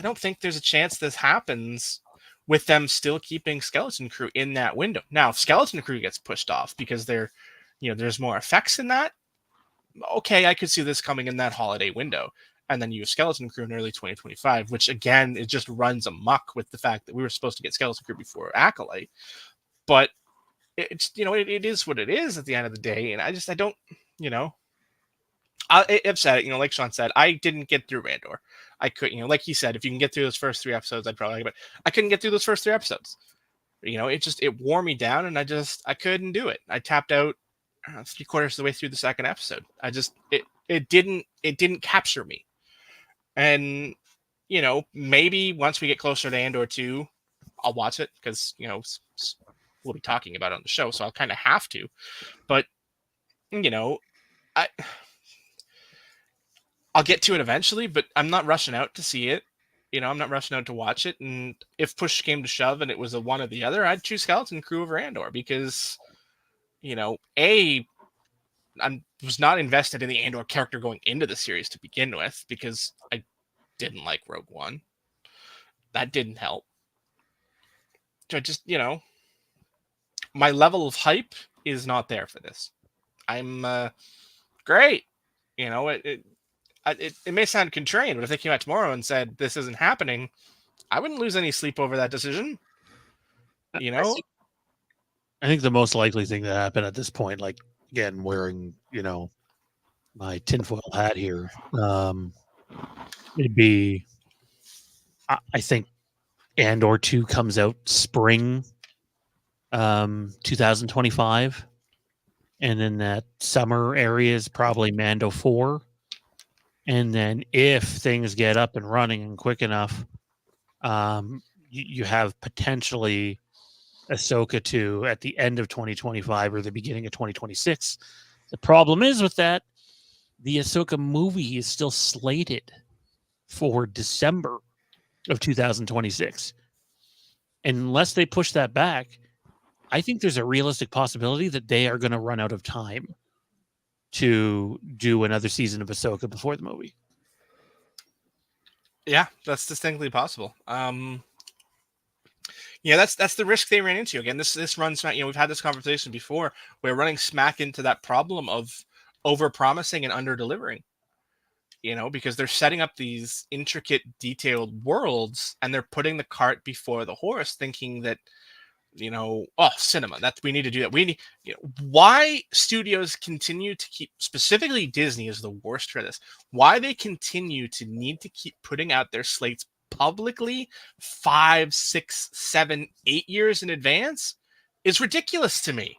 don't think there's a chance this happens with them still keeping Skeleton Crew in that window. Now, if Skeleton Crew gets pushed off because there's more effects in that, okay, I could see this coming in that holiday window. And then you have Skeleton Crew in early 2025, which again, it just runs amok with the fact that we were supposed to get Skeleton Crew before Acolyte. But it's, it is what it is at the end of the day. And I don't, I've said it, like Sean said, I didn't get through Andor. I could, like he said, if you can get through those first 3 episodes, I'd probably, but I couldn't get through those first 3 episodes. It wore me down, and I couldn't do it. I tapped out 3/4 of the way through the second episode. It didn't capture me. And, maybe once we get closer to Andor 2, I'll watch it because, we'll be talking about it on the show, so I'll kind of have to. But, I'll get to it eventually, but I'm not rushing out to see it. I'm not rushing out to watch it. And if push came to shove and it was a one or the other, I'd choose Skeleton Crew over Andor because, I was not invested in the Andor character going into the series to begin with because I didn't like Rogue One. That didn't help. I just, my level of hype is not there for this. I'm great. It may sound contrarian, but if they came out tomorrow and said this isn't happening, I wouldn't lose any sleep over that decision. I think the most likely thing to happen at this point, like again, wearing my tinfoil hat here, it'd be. I think Andor 2 comes out spring 2025, and then that summer area is probably Mando 4. And then if things get up and running and quick enough, you have potentially Ahsoka 2 at the end of 2025 or the beginning of 2026. The problem is with that, the Ahsoka movie is still slated for December of 2026. Unless they push that back, I think there's a realistic possibility that they are going to run out of time to do another season of Ahsoka before the movie. Yeah, that's distinctly possible. That's the risk they ran into. Again, this runs, we've had this conversation before. We're running smack into that problem of over-promising and under-delivering. Because they're setting up these intricate, detailed worlds, and they're putting the cart before the horse, thinking that, cinema, that we need to do that. We need, why studios continue to keep, specifically Disney is the worst for this, why they continue to need to keep putting out their slates publicly 5, 6, 7, 8 years in advance is ridiculous to me.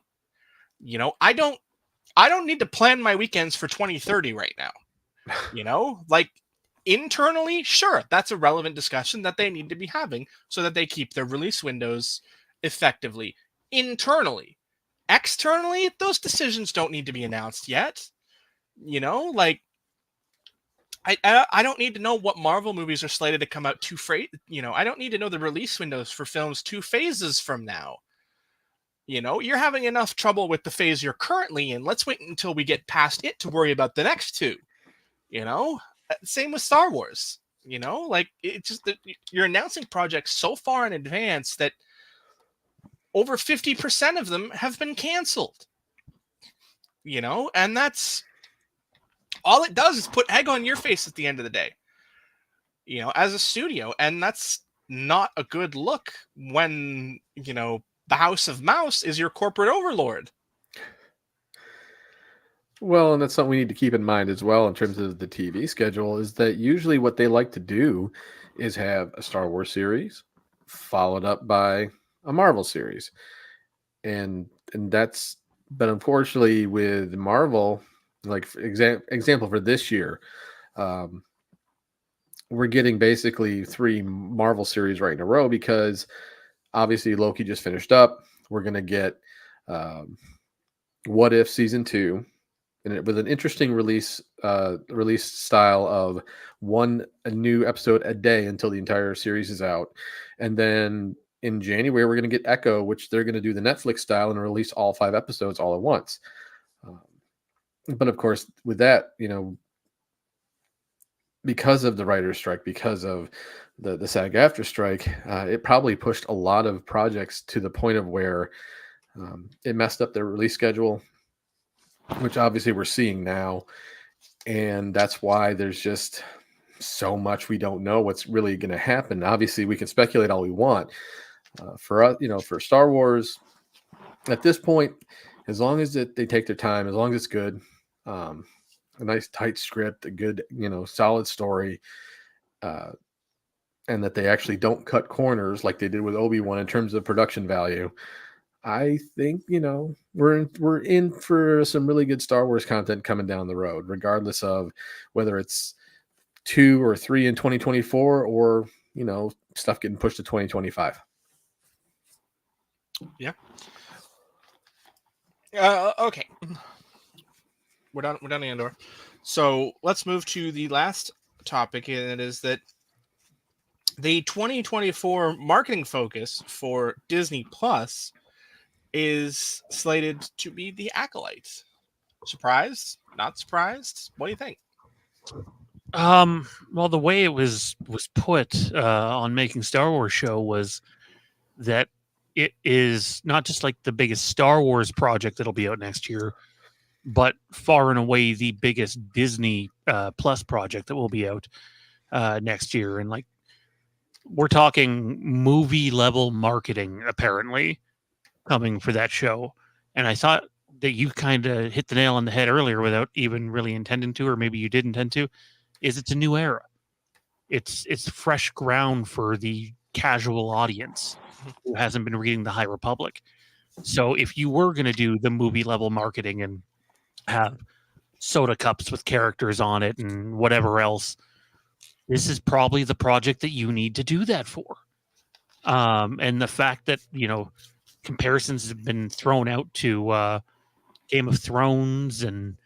I don't need to plan my weekends for 2030 right now. Like internally, sure, that's a relevant discussion that they need to be having so that they keep their release windows effectively. Internally, externally, those decisions don't need to be announced yet. Like I don't need to know what Marvel movies are slated to come out I don't need to know the release windows for films 2 phases from now. You're having enough trouble with the phase you're currently in. Let's wait until we get past it to worry about the next 2. Same with Star Wars. Like it's just that you're announcing projects so far in advance that over 50% of them have been canceled. And that's all it does is put egg on your face at the end of the day. as a studio, and that's not a good look when the House of Mouse is your corporate overlord. Well, and that's something we need to keep in mind as well in terms of the TV schedule, is that usually what they like to do is have a Star Wars series followed up by a Marvel series. And that's, but unfortunately with Marvel, like for example for this year, um, we're getting basically 3 Marvel series right in a row because obviously Loki just finished up. We're going to get um, What If season 2, and it was an interesting release style of a new episode a day until the entire series is out. And then in January we're going to get Echo, which they're going to do the Netflix style and release all 5 episodes all at once. But of course with that, because of the writer's strike, because of the SAG-AFTRA strike, it probably pushed a lot of projects to the point of where it messed up their release schedule, which obviously we're seeing now. And that's why there's just so much we don't know what's really going to happen. Obviously, we can speculate all we want. For us, for Star Wars, at this point, as long as they take their time, as long as it's good, a nice tight script, a good, solid story, and that they actually don't cut corners like they did with Obi-Wan in terms of production value, I think we're in for some really good Star Wars content coming down the road, regardless of whether it's 2 or 3 in 2024 or stuff getting pushed to 2025. Yeah. Okay. We're done the Andor. So let's move to the last topic, and it is that the 2024 marketing focus for Disney Plus is slated to be The Acolyte. Surprised? Not surprised? What do you think? Well, the way it was put on Making Star Wars show was that it is not just like the biggest Star Wars project that'll be out next year, but far and away the biggest Disney Plus project that will be out next year. And like, we're talking movie level marketing apparently coming for that show. And I thought that you kind of hit the nail on the head earlier without even really intending to, or maybe you did intend to, is it's a new era. It's fresh ground for the casual audience who hasn't been reading the High Republic. So if you were going to do the movie level marketing and have soda cups with characters on it and whatever else, this is probably the project that you need to do that for. And the fact that, comparisons have been thrown out to Game of Thrones and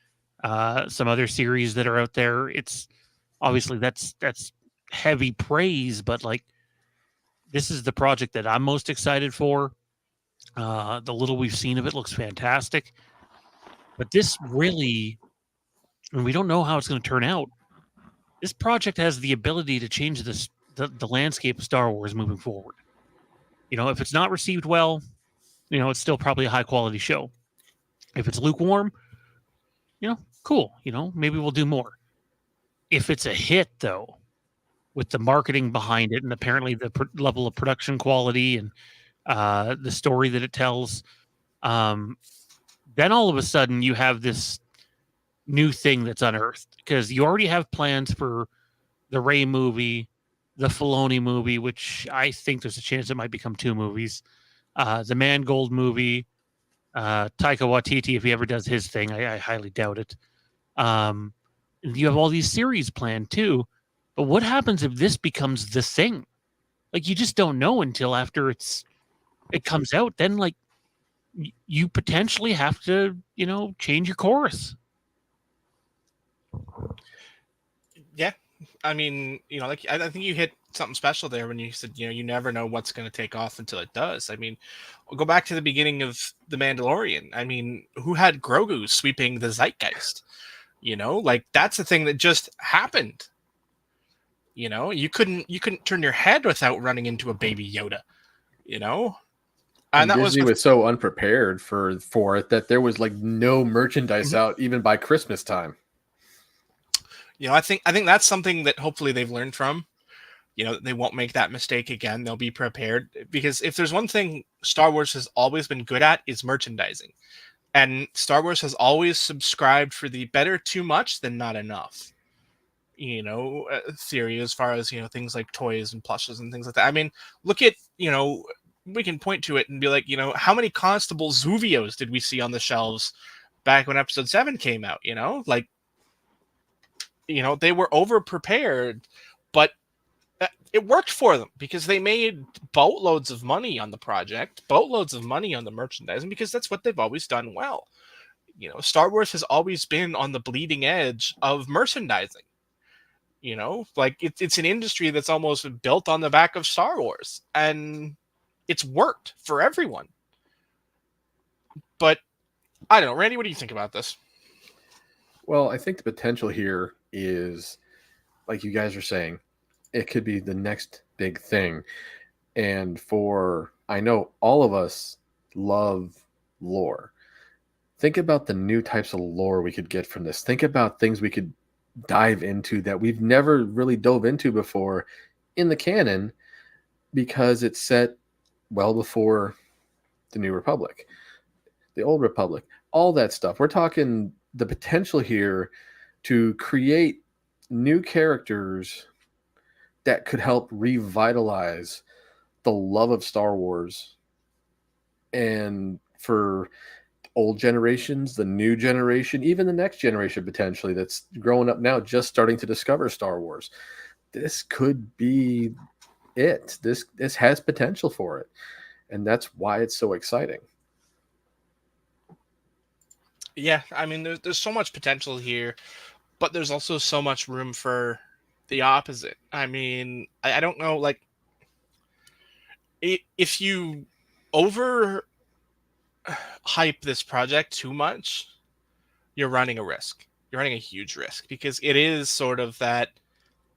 some other series that are out there, it's obviously that's heavy praise, but like, this is the project that I'm most excited for. The little we've seen of it looks fantastic, but this really, and we don't know how it's going to turn out. This project has the ability to change the landscape of Star Wars moving forward. If it's not received well, it's still probably a high quality show. If it's lukewarm, cool. Maybe we'll do more. If it's a hit, though, with the marketing behind it and apparently the level of production quality and the story that it tells, then all of a sudden you have this new thing that's unearthed, because you already have plans for the Rey movie, the Filoni movie, which I think there's a chance it might become 2 movies, the Mangold movie, Taika Waititi, if he ever does his thing, I highly doubt it. You have all these series planned too, but what happens if this becomes the thing? Like, you just don't know until after it comes out. Then like you potentially have to, change your course. Yeah. I mean, like, I think you hit something special there when you said, you never know what's going to take off until it does. I mean, we'll go back to the beginning of The Mandalorian. I mean, who had Grogu sweeping the zeitgeist? Like, that's a thing that just happened. You couldn't turn your head without running into a baby Yoda, And that Disney was was so unprepared for it that there was like no merchandise out even by Christmas time. I think that's something that hopefully they've learned from. They won't make that mistake again. They'll be prepared, because if there's one thing Star Wars has always been good at, is merchandising. And Star Wars has always subscribed for the better too much than not enough, theory, as far as, things like toys and plushes and things like that. I mean, look at, we can point to it and be like, how many Constable Zuvios did we see on the shelves back when Episode 7 came out? Like, they were over prepared, but it worked for them because they made boatloads of money on the project, boatloads of money on the merchandising, because that's what they've always done well. Star Wars has always been on the bleeding edge of merchandising. Like it's an industry that's almost built on the back of Star Wars, and it's worked for everyone. But I don't know, Randy, what do you think about this? Well, I think the potential here is, like you guys are saying, it could be the next big thing. And I know all of us love lore. Think about the new types of lore we could get from this. Think about things we could dive into that we've never really dove into before in the canon, because it's set well before the New Republic, the Old Republic, all that stuff. We're talking the potential here to create new characters that could help revitalize the love of Star Wars. And for old generations, the new generation, even the next generation potentially that's growing up now, just starting to discover Star Wars, this could be it. This has potential for it. And that's why it's so exciting. Yeah, I mean, there's so much potential here, but there's also so much room for the opposite. I mean, I don't know, like, if you over hype this project too much, you're running a risk. You're running a huge risk, because it is sort of that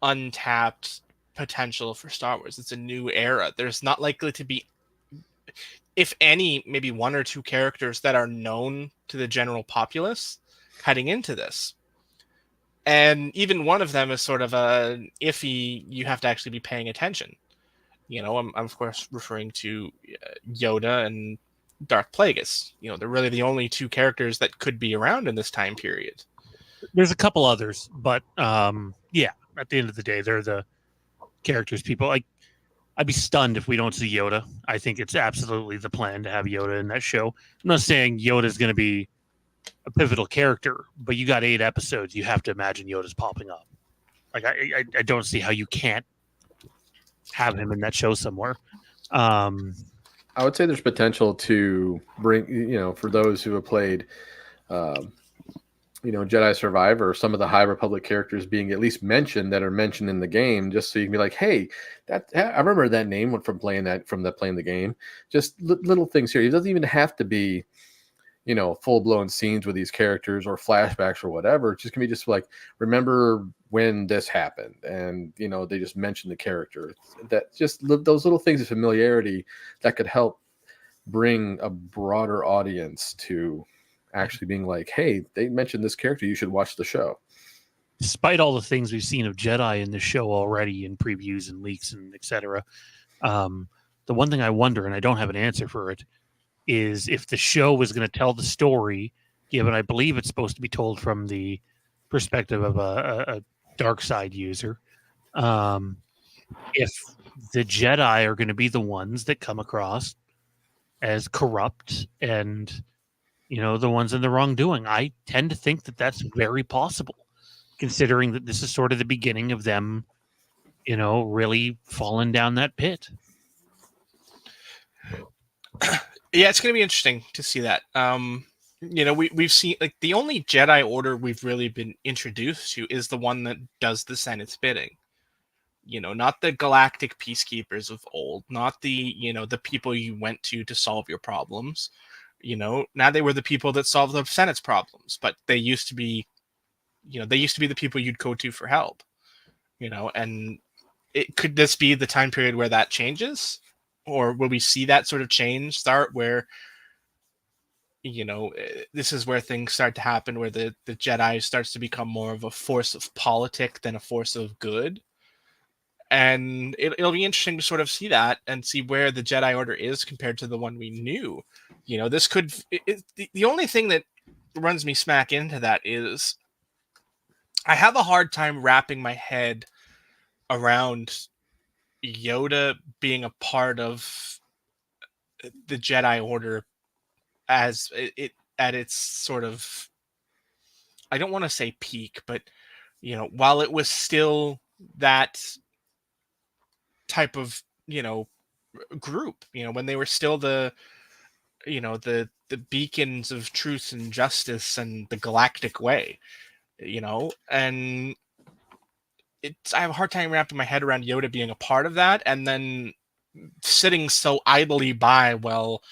untapped potential for Star Wars. It's a new era. There's not likely to be, if any, maybe one or two characters that are known to the general populace heading into this. And even one of them is sort of a iffy, you have to actually be paying attention. I'm of course referring to Yoda and Darth Plagueis. They're really the only two characters that could be around in this time period. There's a couple others, but yeah, at the end of the day, they're the characters people like. I'd be stunned if we don't see Yoda. I think it's absolutely the plan to have Yoda in that show. I'm not saying Yoda's going to be a pivotal character, but you got 8 episodes. You have to imagine Yoda's popping up. Like I don't see how you can't have him in that show somewhere. I would say there's potential to bring, for those who have played, Jedi Survivor, some of the High Republic characters being at least mentioned that are mentioned in the game, just so you can be like, hey, I remember that name from playing the game. Just little things here. It doesn't even have to be, full blown scenes with these characters or flashbacks or whatever. It's just gonna be just like, remember when this happened, and they just mention the character. That just those little things of familiarity that could help bring a broader audience to actually being like, hey, they mentioned this character, you should watch the show. Despite all the things we've seen of Jedi in the show already in previews and leaks and etc., the one thing I wonder, and I don't have an answer for it, is if the show was going to tell the story, given I believe it's supposed to be told from the perspective of a dark side user, if the Jedi are going to be the ones that come across as corrupt and the ones in the wrongdoing. I tend to think that that's very possible, considering that this is sort of the beginning of them, really falling down that pit. Yeah, it's going to be interesting to see that. We've seen, like, the only Jedi Order we've really been introduced to is the one that does the Senate's bidding. Not the galactic peacekeepers of old, not the, the people you went to solve your problems. Now they were the people that solve the Senate's problems, but they used to be, the people you'd go to for help. And could this be the time period where that changes? Or will we see that sort of change start where, this is where things start to happen, where the Jedi starts to become more of a force of politic than a force of good? And it'll be interesting to sort of see that and see where the Jedi Order is compared to the one we knew. This could the only thing that runs me smack into that is I have a hard time wrapping my head around Yoda being a part of the Jedi Order as it at its sort of, I don't want to say peak, but while it was still that type of group, when they were still the beacons of truth and justice and the galactic way, and I have a hard time wrapping my head around Yoda being a part of that and then sitting so idly by while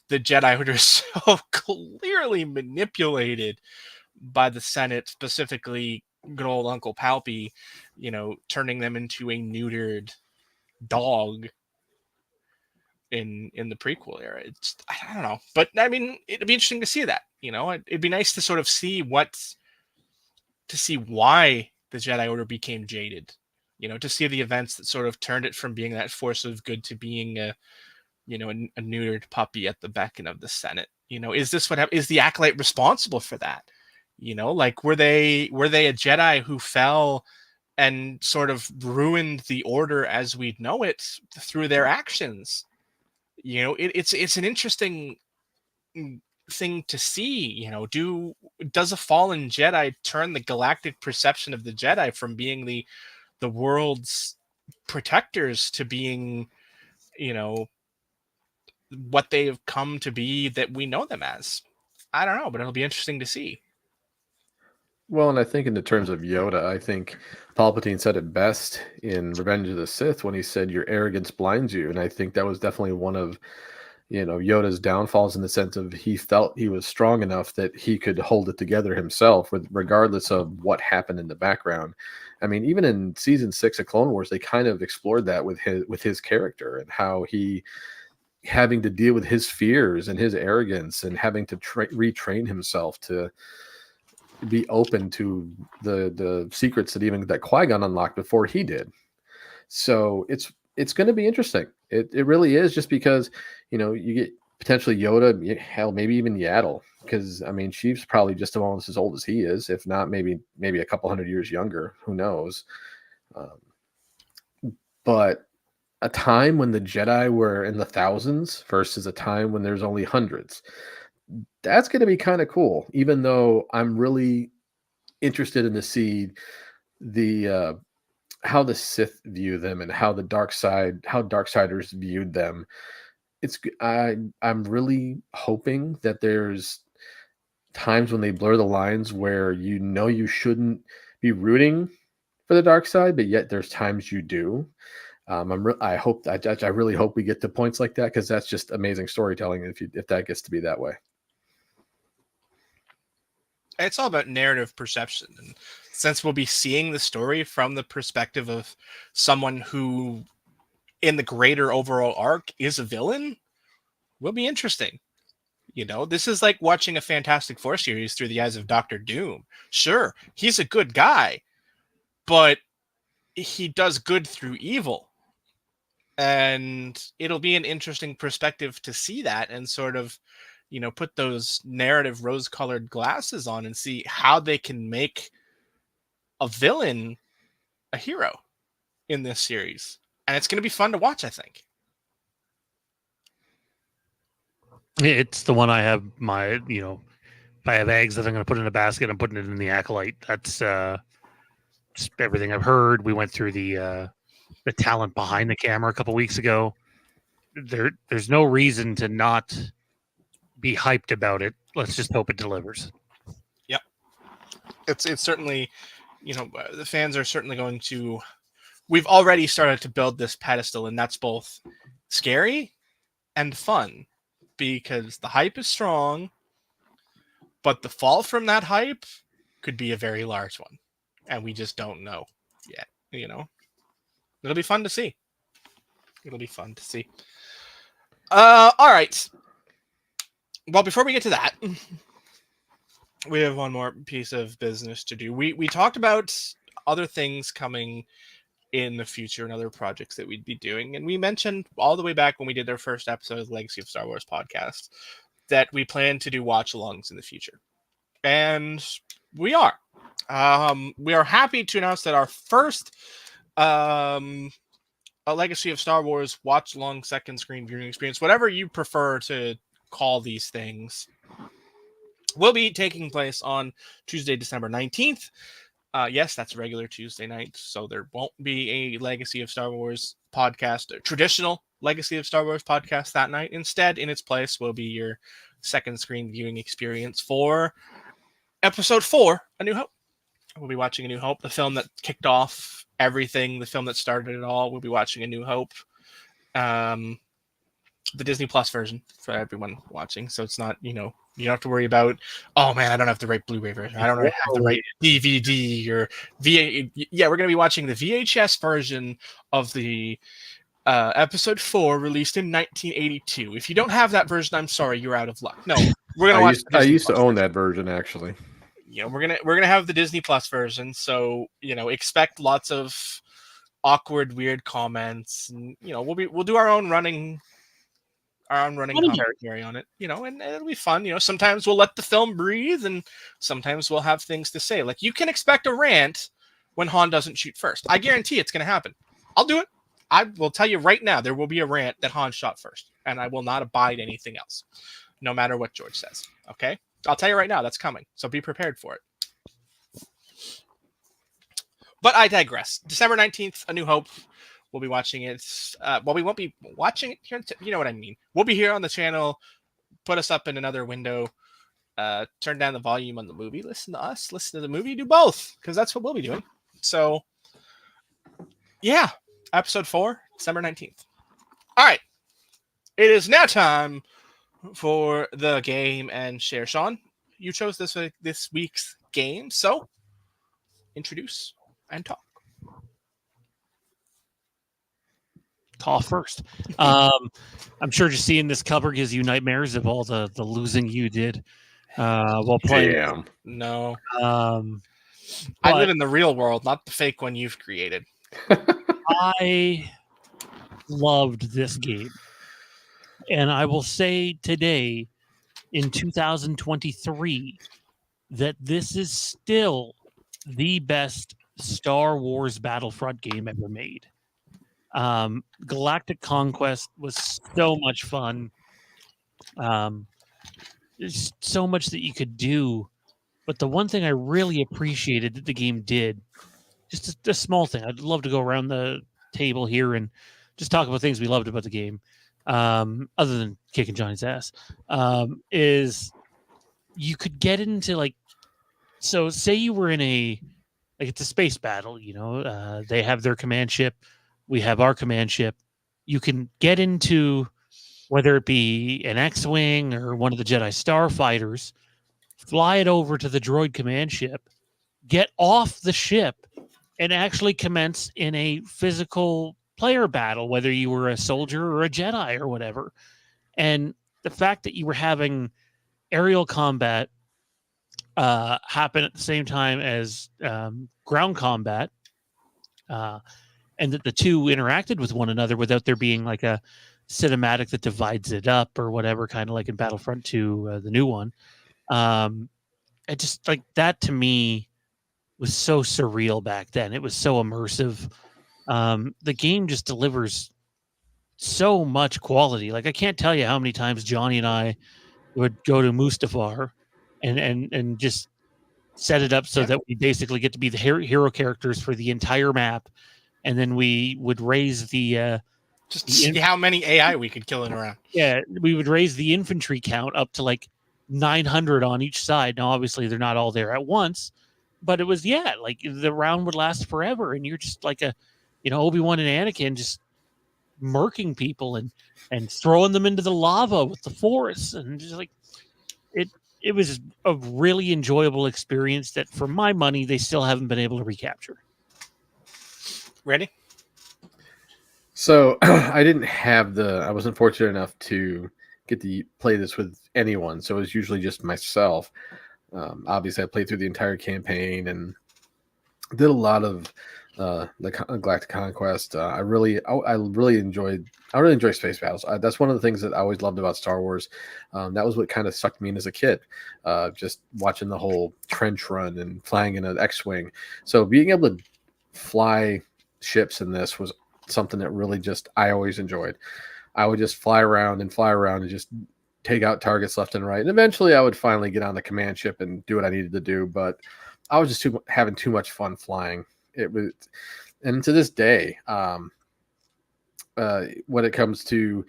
the Jedi Order is so clearly manipulated by the Senate, specifically good old Uncle Palpy, turning them into a neutered dog in the prequel era. I don't know, but I mean, it'd be interesting to see that. It'd be nice to sort of see why the Jedi Order became jaded. To see the events that sort of turned it from being that force of good to being a neutered puppy at the beckon of the Senate. Is this is the Acolyte responsible for that? Like were they a Jedi who fell and sort of ruined the Order as we know it through their actions? It's an interesting thing to see. Does a fallen Jedi turn the galactic perception of the Jedi from being the world's protectors to being, what they've come to be that we know them as? I don't know, but it'll be interesting to see. Well, and I think in the terms of Yoda, I think Palpatine said it best in Revenge of the Sith when he said, "Your arrogance blinds you." And I think that was definitely one of Yoda's downfalls, in the sense of he felt he was strong enough that he could hold it together himself, regardless of what happened in the background. I mean, even in season 6 of Clone Wars, they kind of explored that with his character and how he having to deal with his fears and his arrogance and having to retrain himself to be open to the secrets that Qui-Gon unlocked before he did. So it's going to be interesting. It really is, just because you get potentially Yoda, hell, maybe even Yaddle, because I mean she's probably just almost as old as he is, if not maybe a couple hundred years younger. Who knows? But a time when the Jedi were in the thousands versus a time when there's only hundreds, that's going to be kind of cool. Even though I'm really interested in to see the how the Sith view them and how Darksiders viewed them. I'm really hoping that there's times when they blur the lines where you shouldn't be rooting for the dark side, but yet there's times you do. I really hope we get to points like that, because that's just amazing storytelling if that gets to be that way. It's all about narrative perception, and since we'll be seeing the story from the perspective of someone who, in the greater overall arc, is a villain, will be interesting. This is like watching a Fantastic Four series through the eyes of Doctor Doom. Sure, he's a good guy, but he does good through evil. And it'll be an interesting perspective to see that and sort of, put those narrative rose-colored glasses on and see how they can make a villain a hero in this series. And it's going to be fun to watch, I think. It's the one I have if I have eggs that I'm going to put in a basket, I'm putting it in the Acolyte. That's just everything I've heard. We went through the talent behind the camera a couple weeks ago. There's no reason to not be hyped about it. Let's just hope it delivers. Yep. It's certainly, the fans are certainly going to, we've already started to build this pedestal, and that's both scary and fun, because the hype is strong, but the fall from that hype could be a very large one, and we just don't know yet. It'll be fun to see. All right. Well, before we get to that, we have one more piece of business to do. We talked about other things coming in the future and other projects that we'd be doing. And we mentioned all the way back when we did our first episode of the Legacy of Star Wars podcast that we plan to do watch-alongs in the future. And we are. We are happy to announce that our first a Legacy of Star Wars watch-along second screen viewing experience, whatever you prefer to call these things, will be taking place on Tuesday, December 19th. Yes, that's a regular Tuesday night, so there won't be a Legacy of Star Wars podcast, a traditional Legacy of Star Wars podcast that night. Instead, in its place, will be your second screen viewing experience for Episode 4, A New Hope. We'll be watching A New Hope, the film that kicked off everything, the film that started it all. We'll be watching A New Hope. The Disney Plus version for everyone watching, so it's not, you don't have to worry about, oh man, I don't have the right Blu-ray version, I don't have the right DVD or VA. Yeah, we're going to be watching the VHS version of the Episode 4, released in 1982. If you don't have that version, I'm sorry, you're out of luck. No, we're going to watch. I used to own that version, actually. We're gonna have the Disney Plus version, so expect lots of awkward, weird comments, and we'll do our own running commentary on it, and it'll be fun. Sometimes we'll let the film breathe, and sometimes we'll have things to say. Like, you can expect a rant when Han doesn't shoot first. I guarantee it's going to happen. I'll do it. I will tell you right now, there will be a rant that Han shot first, and I will not abide anything else, no matter what George says. Okay? I'll tell you right now, that's coming, so be prepared for it. But I digress. December 19th, A New Hope. We'll be watching it. Well, we won't be watching it here. You know what I mean. We'll be here on the channel. Put us up in another window. Turn down the volume on the movie. Listen to us. Listen to the movie. Do both, because that's what we'll be doing. So, yeah. Episode 4, December 19th. All right. It is now time for the game and share. Shawn, you chose this week's game, so introduce and talk. Talk first. I'm sure just seeing this cover gives you nightmares of all the losing you did while playing. Damn. No. I live in the real world, not the fake one you've created. I loved this game. And I will say today, in 2023, that this is still the best Star Wars Battlefront game ever made. Galactic Conquest was so much fun. There's so much that you could do. But the one thing I really appreciated that the game did, just a small thing, I'd love to go around the table here and just talk about things we loved about the game, other than kicking Johnny's ass, is you could get into so say you were in it's a space battle, they have their command ship, we have our command ship. You can get into, whether it be an X-Wing or one of the Jedi starfighters, fly it over to the droid command ship, get off the ship, and actually commence in a physical player battle, whether you were a soldier or a Jedi or whatever. And the fact that you were having aerial combat happen at the same time as ground combat, and that the two interacted with one another without there being like a cinematic that divides it up or whatever, kind of like in Battlefront 2, the new one. It just, that to me was so surreal back then. It was so immersive. The game just delivers so much quality. I can't tell you how many times Johnny and I would go to Mustafar and just set it up so that we basically get to be the hero characters for the entire map. And then we would raise the just see how many AI we could kill in a round. Yeah, we would raise the infantry count up to 900 on each side. Now, obviously, they're not all there at once, but it was the round would last forever, and you're just Obi-Wan and Anakin just murking people and throwing them into the lava with the Force, and just it was a really enjoyable experience that, for my money, they still haven't been able to recapture. Ready? So I wasn't fortunate enough to get to play this with anyone. So it was usually just myself. Obviously I played through the entire campaign and did a lot of Galactic Conquest. I really enjoy space battles. That's one of the things that I always loved about Star Wars. That was what kind of sucked me in as a kid, just watching the whole trench run and flying in an X-wing. So being able to fly ships in this was something that really just I always enjoyed. I would just fly around and just take out targets left and right. And eventually I would finally get on the command ship and do what I needed to do. But I was just having too much fun flying. It was, and to this day, when it comes to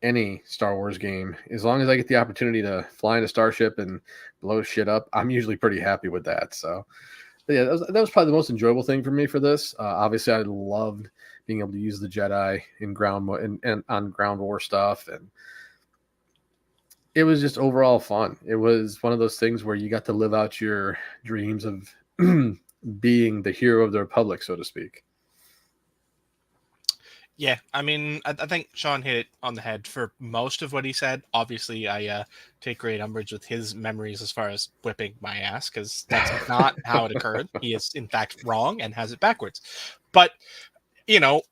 any Star Wars game, as long as I get the opportunity to fly in a starship and blow shit up, I'm usually pretty happy with that. So, yeah, that was probably the most enjoyable thing for me for this. Obviously, I loved being able to use the Jedi in and on ground war stuff, and it was just overall fun. It was one of those things where you got to live out your dreams of being the hero of the Republic, so to speak. Yeah, I mean, I think Shawn hit it on the head for most of what he said. Obviously, I take great umbrage with his memories as far as whipping my ass, because that's not how it occurred. He is, in fact, wrong and has it backwards. But,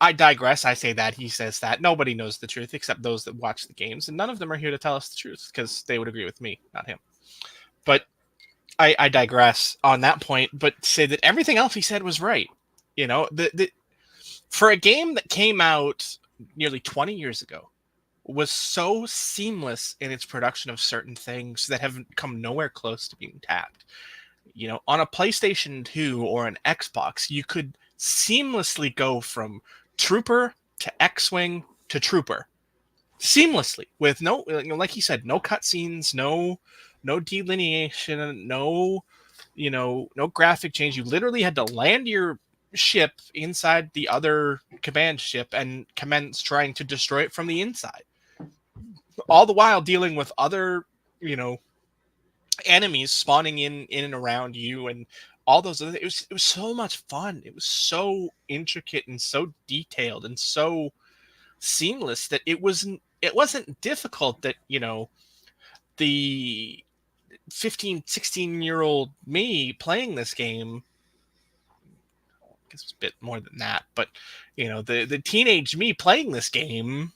I digress. I say that, he says that. Nobody knows the truth except those that watch the games, and none of them are here to tell us the truth, because they would agree with me, not him. But I digress on that point, but say that everything else he said was right. For a game that came out nearly 20 years ago, was so seamless in its production of certain things that have come nowhere close to being tapped. On a PlayStation 2 or an Xbox, you could seamlessly go from Trooper to X-Wing to Trooper. Seamlessly, with no, like he said, no cutscenes, no delineation, no graphic change. You literally had to land your ship inside the other command ship and commence trying to destroy it from the inside, all the while dealing with other enemies spawning in and around you, and all those other, it was so much fun. It was so intricate and so detailed and so seamless that it wasn't difficult that the 15, 16-year-old me playing this game, it's a bit more than that, but the teenage me playing this game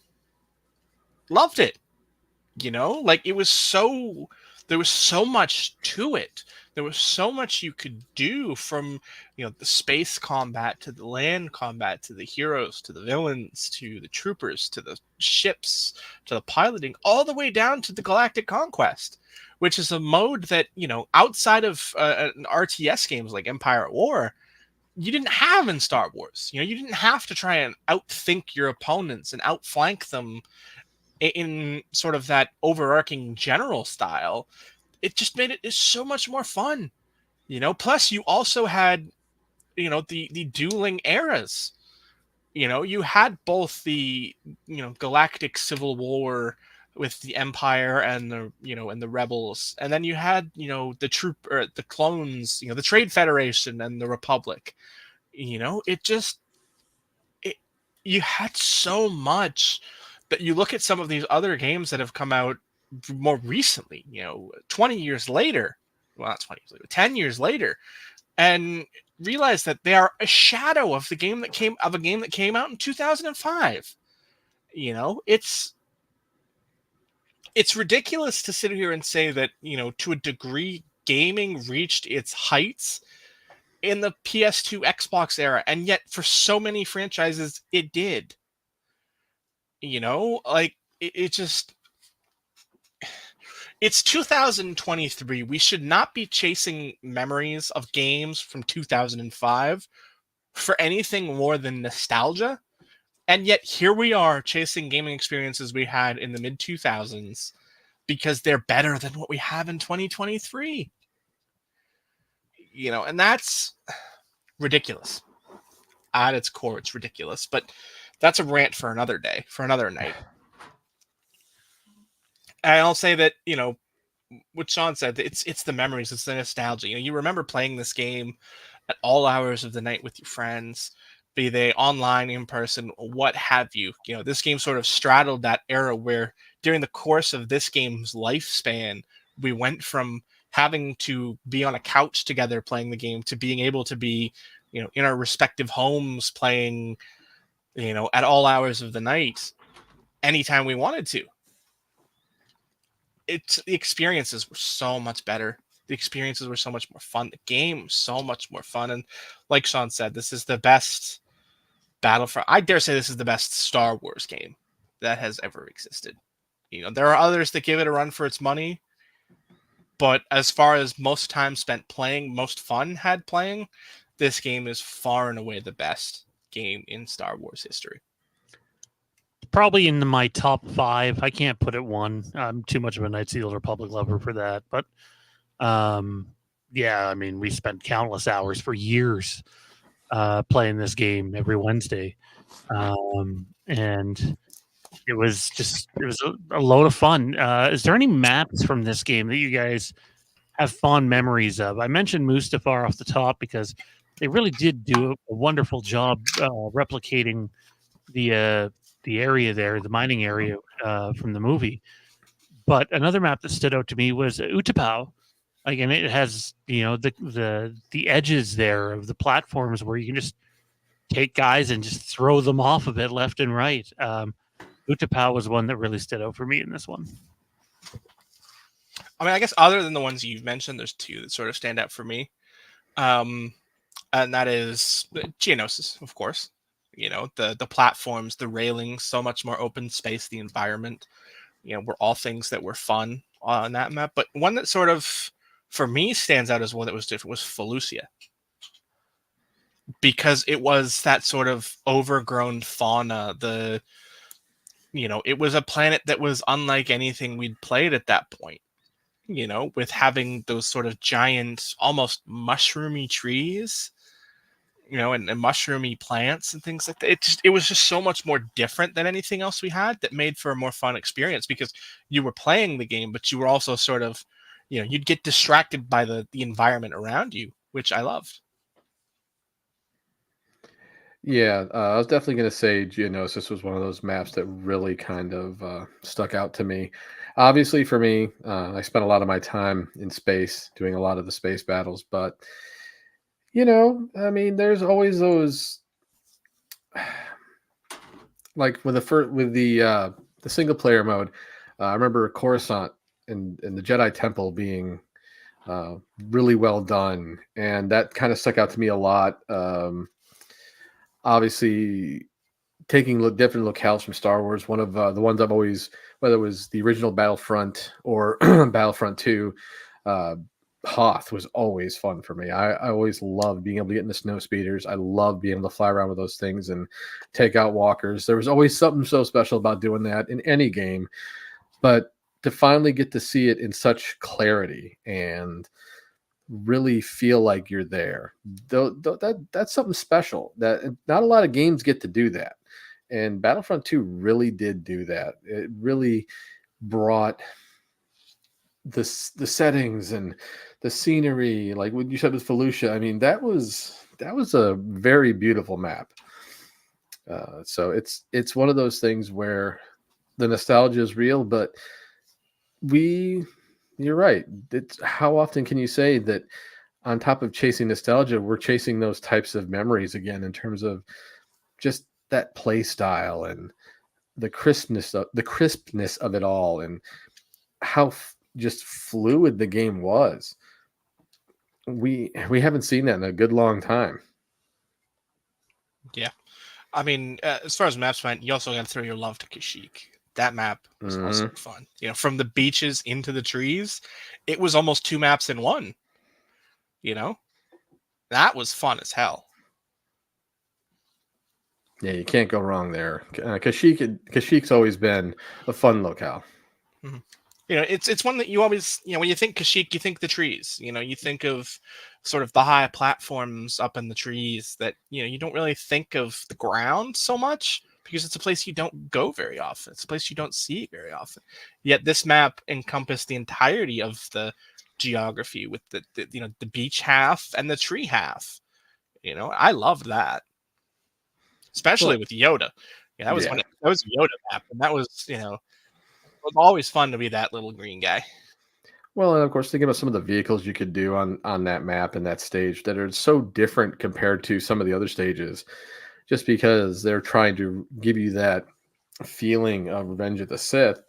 loved it. Like, there was so much to it. There was so much you could do, from the space combat to the land combat to the heroes to the villains to the troopers to the ships to the piloting, all the way down to the Galactic Conquest, which is a mode that outside of an RTS games like Empire at War, you didn't have in Star Wars. You didn't have to try and outthink your opponents and outflank them in sort of that overarching general style. It just made it so much more fun. Plus you also had the dueling eras. You had both the galactic civil war with the Empire and the and the rebels, and then you had the clones, the Trade Federation and the Republic. You had so much that you look at some of these other games that have come out more recently, 20 years later, well, not 20 years later, 10 years later, and realize that they are a shadow of a game that came out in 2005. It's ridiculous to sit here and say that, to a degree, gaming reached its heights in the PS2 Xbox era, and yet for so many franchises it did. Like, it just, it's 2023. We should not be chasing memories of games from 2005 for anything more than nostalgia. And yet here we are chasing gaming experiences we had in the mid 2000s because they're better than what we have in 2023. And that's ridiculous. At its core, it's ridiculous. But that's a rant for another day, for another night. And I'll say that, what Shawn said, it's the memories, it's the nostalgia. You remember playing this game at all hours of the night with your friends, be they online, in person, what have you. This game sort of straddled that era where during the course of this game's lifespan, we went from having to be on a couch together playing the game to being able to be in our respective homes, playing, at all hours of the night, anytime we wanted to. The experiences were so much better. The experiences were so much more fun. The game was so much more fun. And like Shawn said, this is the best Battlefront. I dare say this is the best Star Wars game that has ever existed. There are others that give it a run for its money, but as far as most time spent playing, most fun had playing, this game is far and away the best game in Star Wars history. Probably in my top 5. I can't put it 1. I'm too much of a Knights of the Old Republic lover for that. But yeah, I mean, we spent countless hours for years playing this game every Wednesday. And it was a load of fun. Is there any maps from this game that you guys have fond memories of? I mentioned Mustafar off the top because they really did do a wonderful job replicating the area there, the mining area from the movie. But another map that stood out to me was Utapau. Again, it has the edges there of the platforms where you can just take guys and just throw them off of it left and right. Utapau was one that really stood out for me in this one. I mean, I guess other than the ones you've mentioned, there's 2 that sort of stand out for me. And that is Geonosis, of course. The platforms, the railings, so much more open space, the environment, were all things that were fun on that map. But one that sort of, for me, stands out as one that was different was Felucia. Because it was that sort of overgrown fauna, it was a planet that was unlike anything we'd played at that point, with having those sort of giant, almost mushroomy trees, and mushroomy plants and things like that. It was just so much more different than anything else we had that made for a more fun experience because you were playing the game, but you were also sort of, you'd get distracted by the environment around you, which I loved. Yeah, I was definitely going to say Geonosis was one of those maps that really kind of stuck out to me. Obviously, for me, I spent a lot of my time in space doing a lot of the space battles, but I mean, there's always those, like with the single player mode. I remember Coruscant and the Jedi Temple being really well done, and that kind of stuck out to me a lot. Obviously, taking different locales from Star Wars, one of the ones I've always, whether it was the original Battlefront or Battlefront 2, Hoth was always fun for me. I always loved being able to get in the snow speeders. I love being able to fly around with those things and take out walkers. There was always something so special about doing that in any game. But to finally get to see it in such clarity and really feel like you're there, that's something special that not a lot of games get to do that. And Battlefront 2 really did do that. It really brought the settings and the scenery, like what you said with Felucia. I mean, that was a very beautiful map. So it's one of those things where the nostalgia is real, but you're right. It's, how often can you say that on top of chasing nostalgia, we're chasing those types of memories again in terms of just that play style and the crispness of it all, and how just fluid the game was. We haven't seen that in a good long time. Yeah. I mean, as far as maps went, you also got to throw your love to Kashyyyk. That map was also fun. From the beaches into the trees, it was almost 2 maps in one. That was fun as hell. Yeah, you can't go wrong there. Kashyyyk's always been a fun locale. Mm-hmm. It's one that you always, when you think Kashyyyk, you think the trees. You think of sort of the high platforms up in the trees that, you don't really think of the ground so much because it's a place you don't go very often. It's a place you don't see very often. Yet this map encompassed the entirety of the geography with the beach half and the tree half. I loved that, especially with Yoda. That was that was a Yoda map, and that was was always fun to be that little green guy. Well, and of course, thinking about some of the vehicles you could do on that map and that stage that are so different compared to some of the other stages, just because they're trying to give you that feeling of Revenge of the Sith.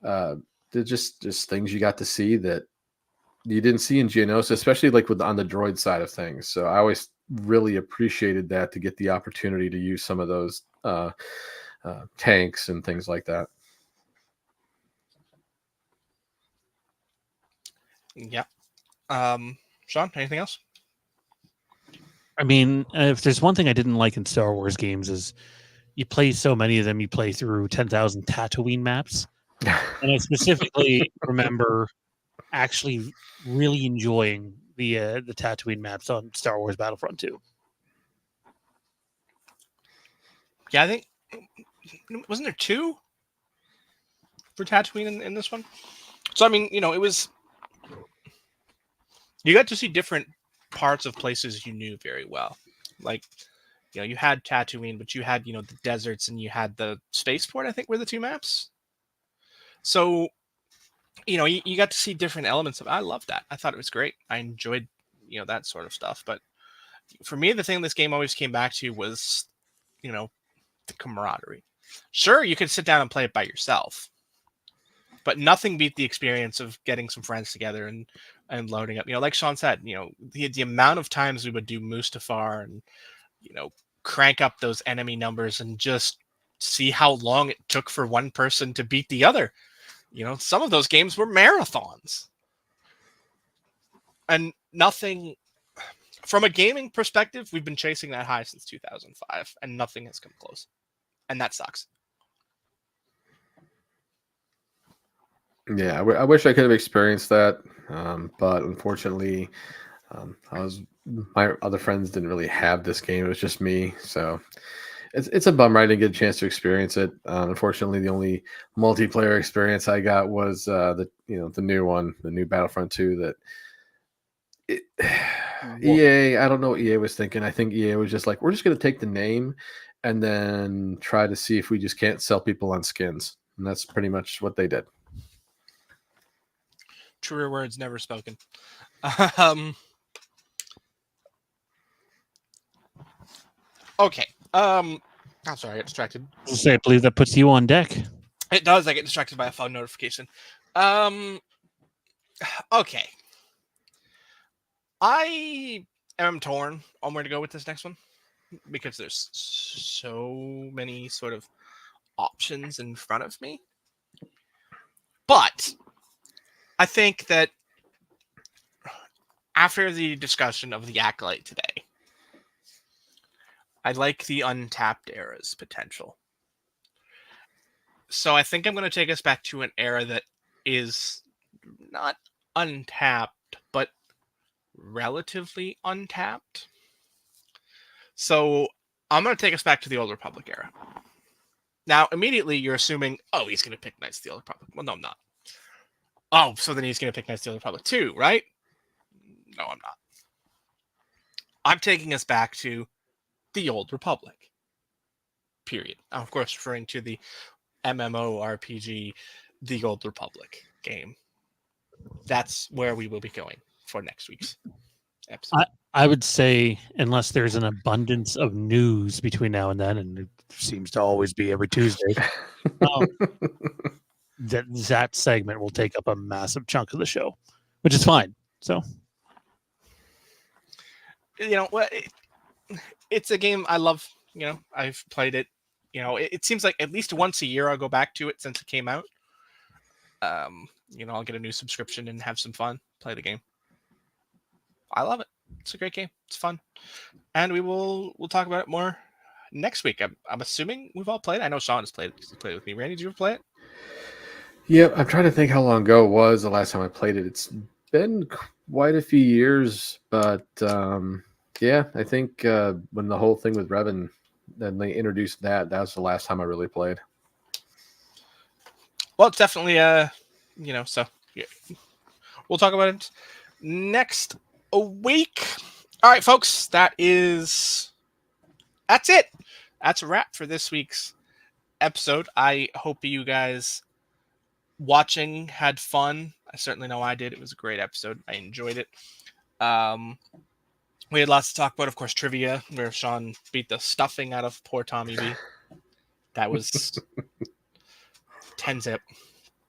Uh, they're just things you got to see that you didn't see in Geonosis, especially like with on the droid side of things. So I always really appreciated that to get the opportunity to use some of those tanks and things like that. Yeah. Shawn, anything else? I mean, if there's one thing I didn't like in Star Wars games is you play so many of them. You play through 10,000 Tatooine maps, and I specifically remember actually really enjoying the Tatooine maps on Star Wars Battlefront 2. Yeah, I think wasn't there 2 for Tatooine in this one? So I mean, it was you got to see different parts of places you knew very well. Like, you had Tatooine, but you had, the deserts and you had the spaceport, I think were the 2 maps. So, you got to see different elements of it. I loved that. I thought it was great. I enjoyed, that sort of stuff. But for me, the thing this game always came back to was, the camaraderie. Sure, you could sit down and play it by yourself, but nothing beat the experience of getting some friends together and loading up. Like Shawn said, the amount of times we would do Mustafar and, crank up those enemy numbers and just see how long it took for one person to beat the other. Some of those games were marathons. And nothing, from a gaming perspective, we've been chasing that high since 2005, and nothing has come close. And that sucks. Yeah, I wish I could have experienced that, but unfortunately, my other friends didn't really have this game. It was just me, so it's a bummer I didn't get a chance to experience it. Unfortunately, the only multiplayer experience I got was the new one, the new Battlefront 2. EA, I don't know what EA was thinking. I think EA was just like, we're just going to take the name and then try to see if we just can't sell people on skins, and that's pretty much what they did. Truer words never spoken. Okay. I'm sorry, I got distracted. I believe that puts you on deck. It does. I get distracted by a phone notification. Okay. I am torn on where to go with this next one because there's so many sort of options in front of me. But I think that after the discussion of the Acolyte today, I like the Untapped era's potential. So I think I'm going to take us back to an era that is not untapped, but relatively untapped. So I'm going to take us back to the Old Republic era. Now, immediately you're assuming, oh, he's going to pick Knights of the Old Republic. Well, no, I'm not. Oh, so then he's going to pick Knights of the Old Republic too, right? No, I'm not. I'm taking us back to the Old Republic. Period. I'm, of course, referring to the MMORPG, The Old Republic game. That's where we will be going for next week's episode. I would say, unless there's an abundance of news between now and then, and it seems to always be every Tuesday, that segment will take up a massive chunk of the show, which is fine. So, it's a game I love. I've played it. It seems like at least once a year I'll go back to it since it came out. I'll get a new subscription and have some fun, play the game. I love it. It's a great game. It's fun. And we'll talk about it more next week. I'm assuming we've all played it. I know Shawn has played with me. Randy, did you ever play it? Yeah, I'm trying to think how long ago it was the last time I played it. It's been quite a few years, but yeah, I think when the whole thing with Revan, then they introduced that was the last time I really played. Well, it's definitely so yeah. We'll talk about it next week. All right, folks, that's it. That's a wrap for this week's episode. I hope you guys watching, had fun. I certainly know I did. It was a great episode. I enjoyed it. We had lots to talk about, of course, trivia, where Shawn beat the stuffing out of poor Tommy B. That was 10-zip.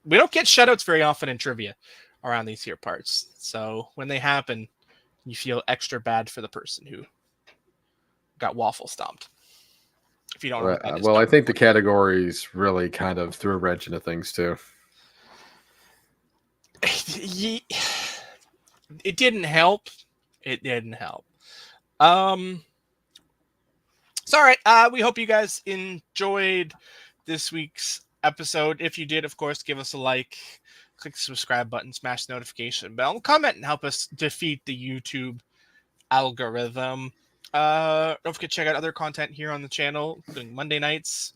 We don't get shutouts very often in trivia around these here parts. So when they happen, you feel extra bad for the person who got waffle stomped. If you don't know what that is. Well, I think the categories really kind of threw a wrench into things too. It didn't help. It didn't help. It's all right. We hope you guys enjoyed this week's episode. If you did, of course, give us a like, click the subscribe button, smash the notification bell, comment, and help us defeat the YouTube algorithm. Don't forget to check out other content here on the channel, including Monday nights.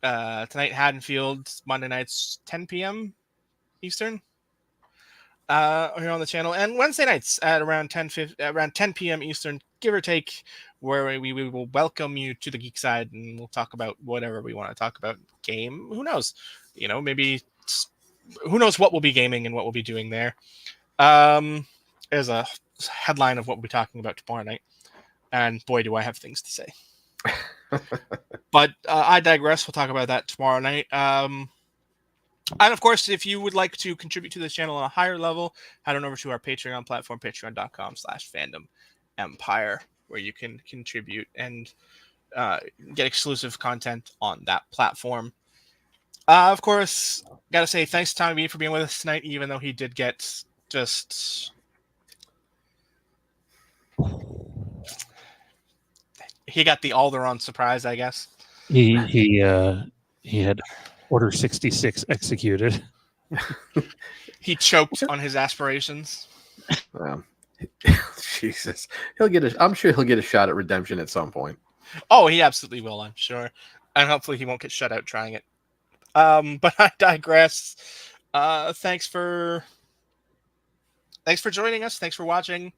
Tonight, Haddonfield, Monday nights, 10 p.m. Eastern. Here on the channel, and Wednesday nights at around 10 p.m. Eastern, give or take, where we will welcome you to the geek side, and we'll talk about whatever we want to talk about. Game, who knows? Maybe who knows what we'll be gaming and what we'll be doing there. There's a headline of what we'll be talking about tomorrow night, and boy, do I have things to say. But I digress. We'll talk about that tomorrow night. And of course, if you would like to contribute to this channel on a higher level, head on over to our Patreon platform, patreon.com/fandomempire, where you can contribute and get exclusive content on that platform. Of course, gotta say thanks to Tommy B for being with us tonight, even though he did get just... He got the Alderaan surprise, I guess. He had Order 66 executed. He choked on his aspirations. Jesus, I'm sure he'll get a shot at redemption at some point. Oh, he absolutely will, I'm sure, and hopefully he won't get shut out trying it. But I digress. Thanks for joining us. Thanks for watching.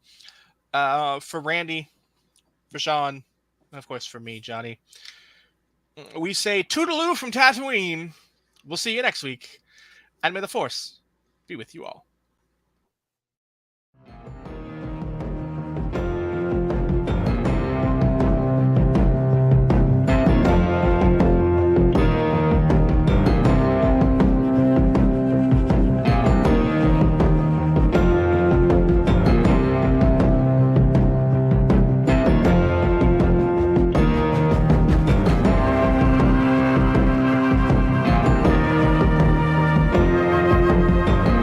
For Randy, for Shawn, and of course for me, Johnny, we say toodaloo from Tatooine. We'll see you next week, and may the Force be with you all.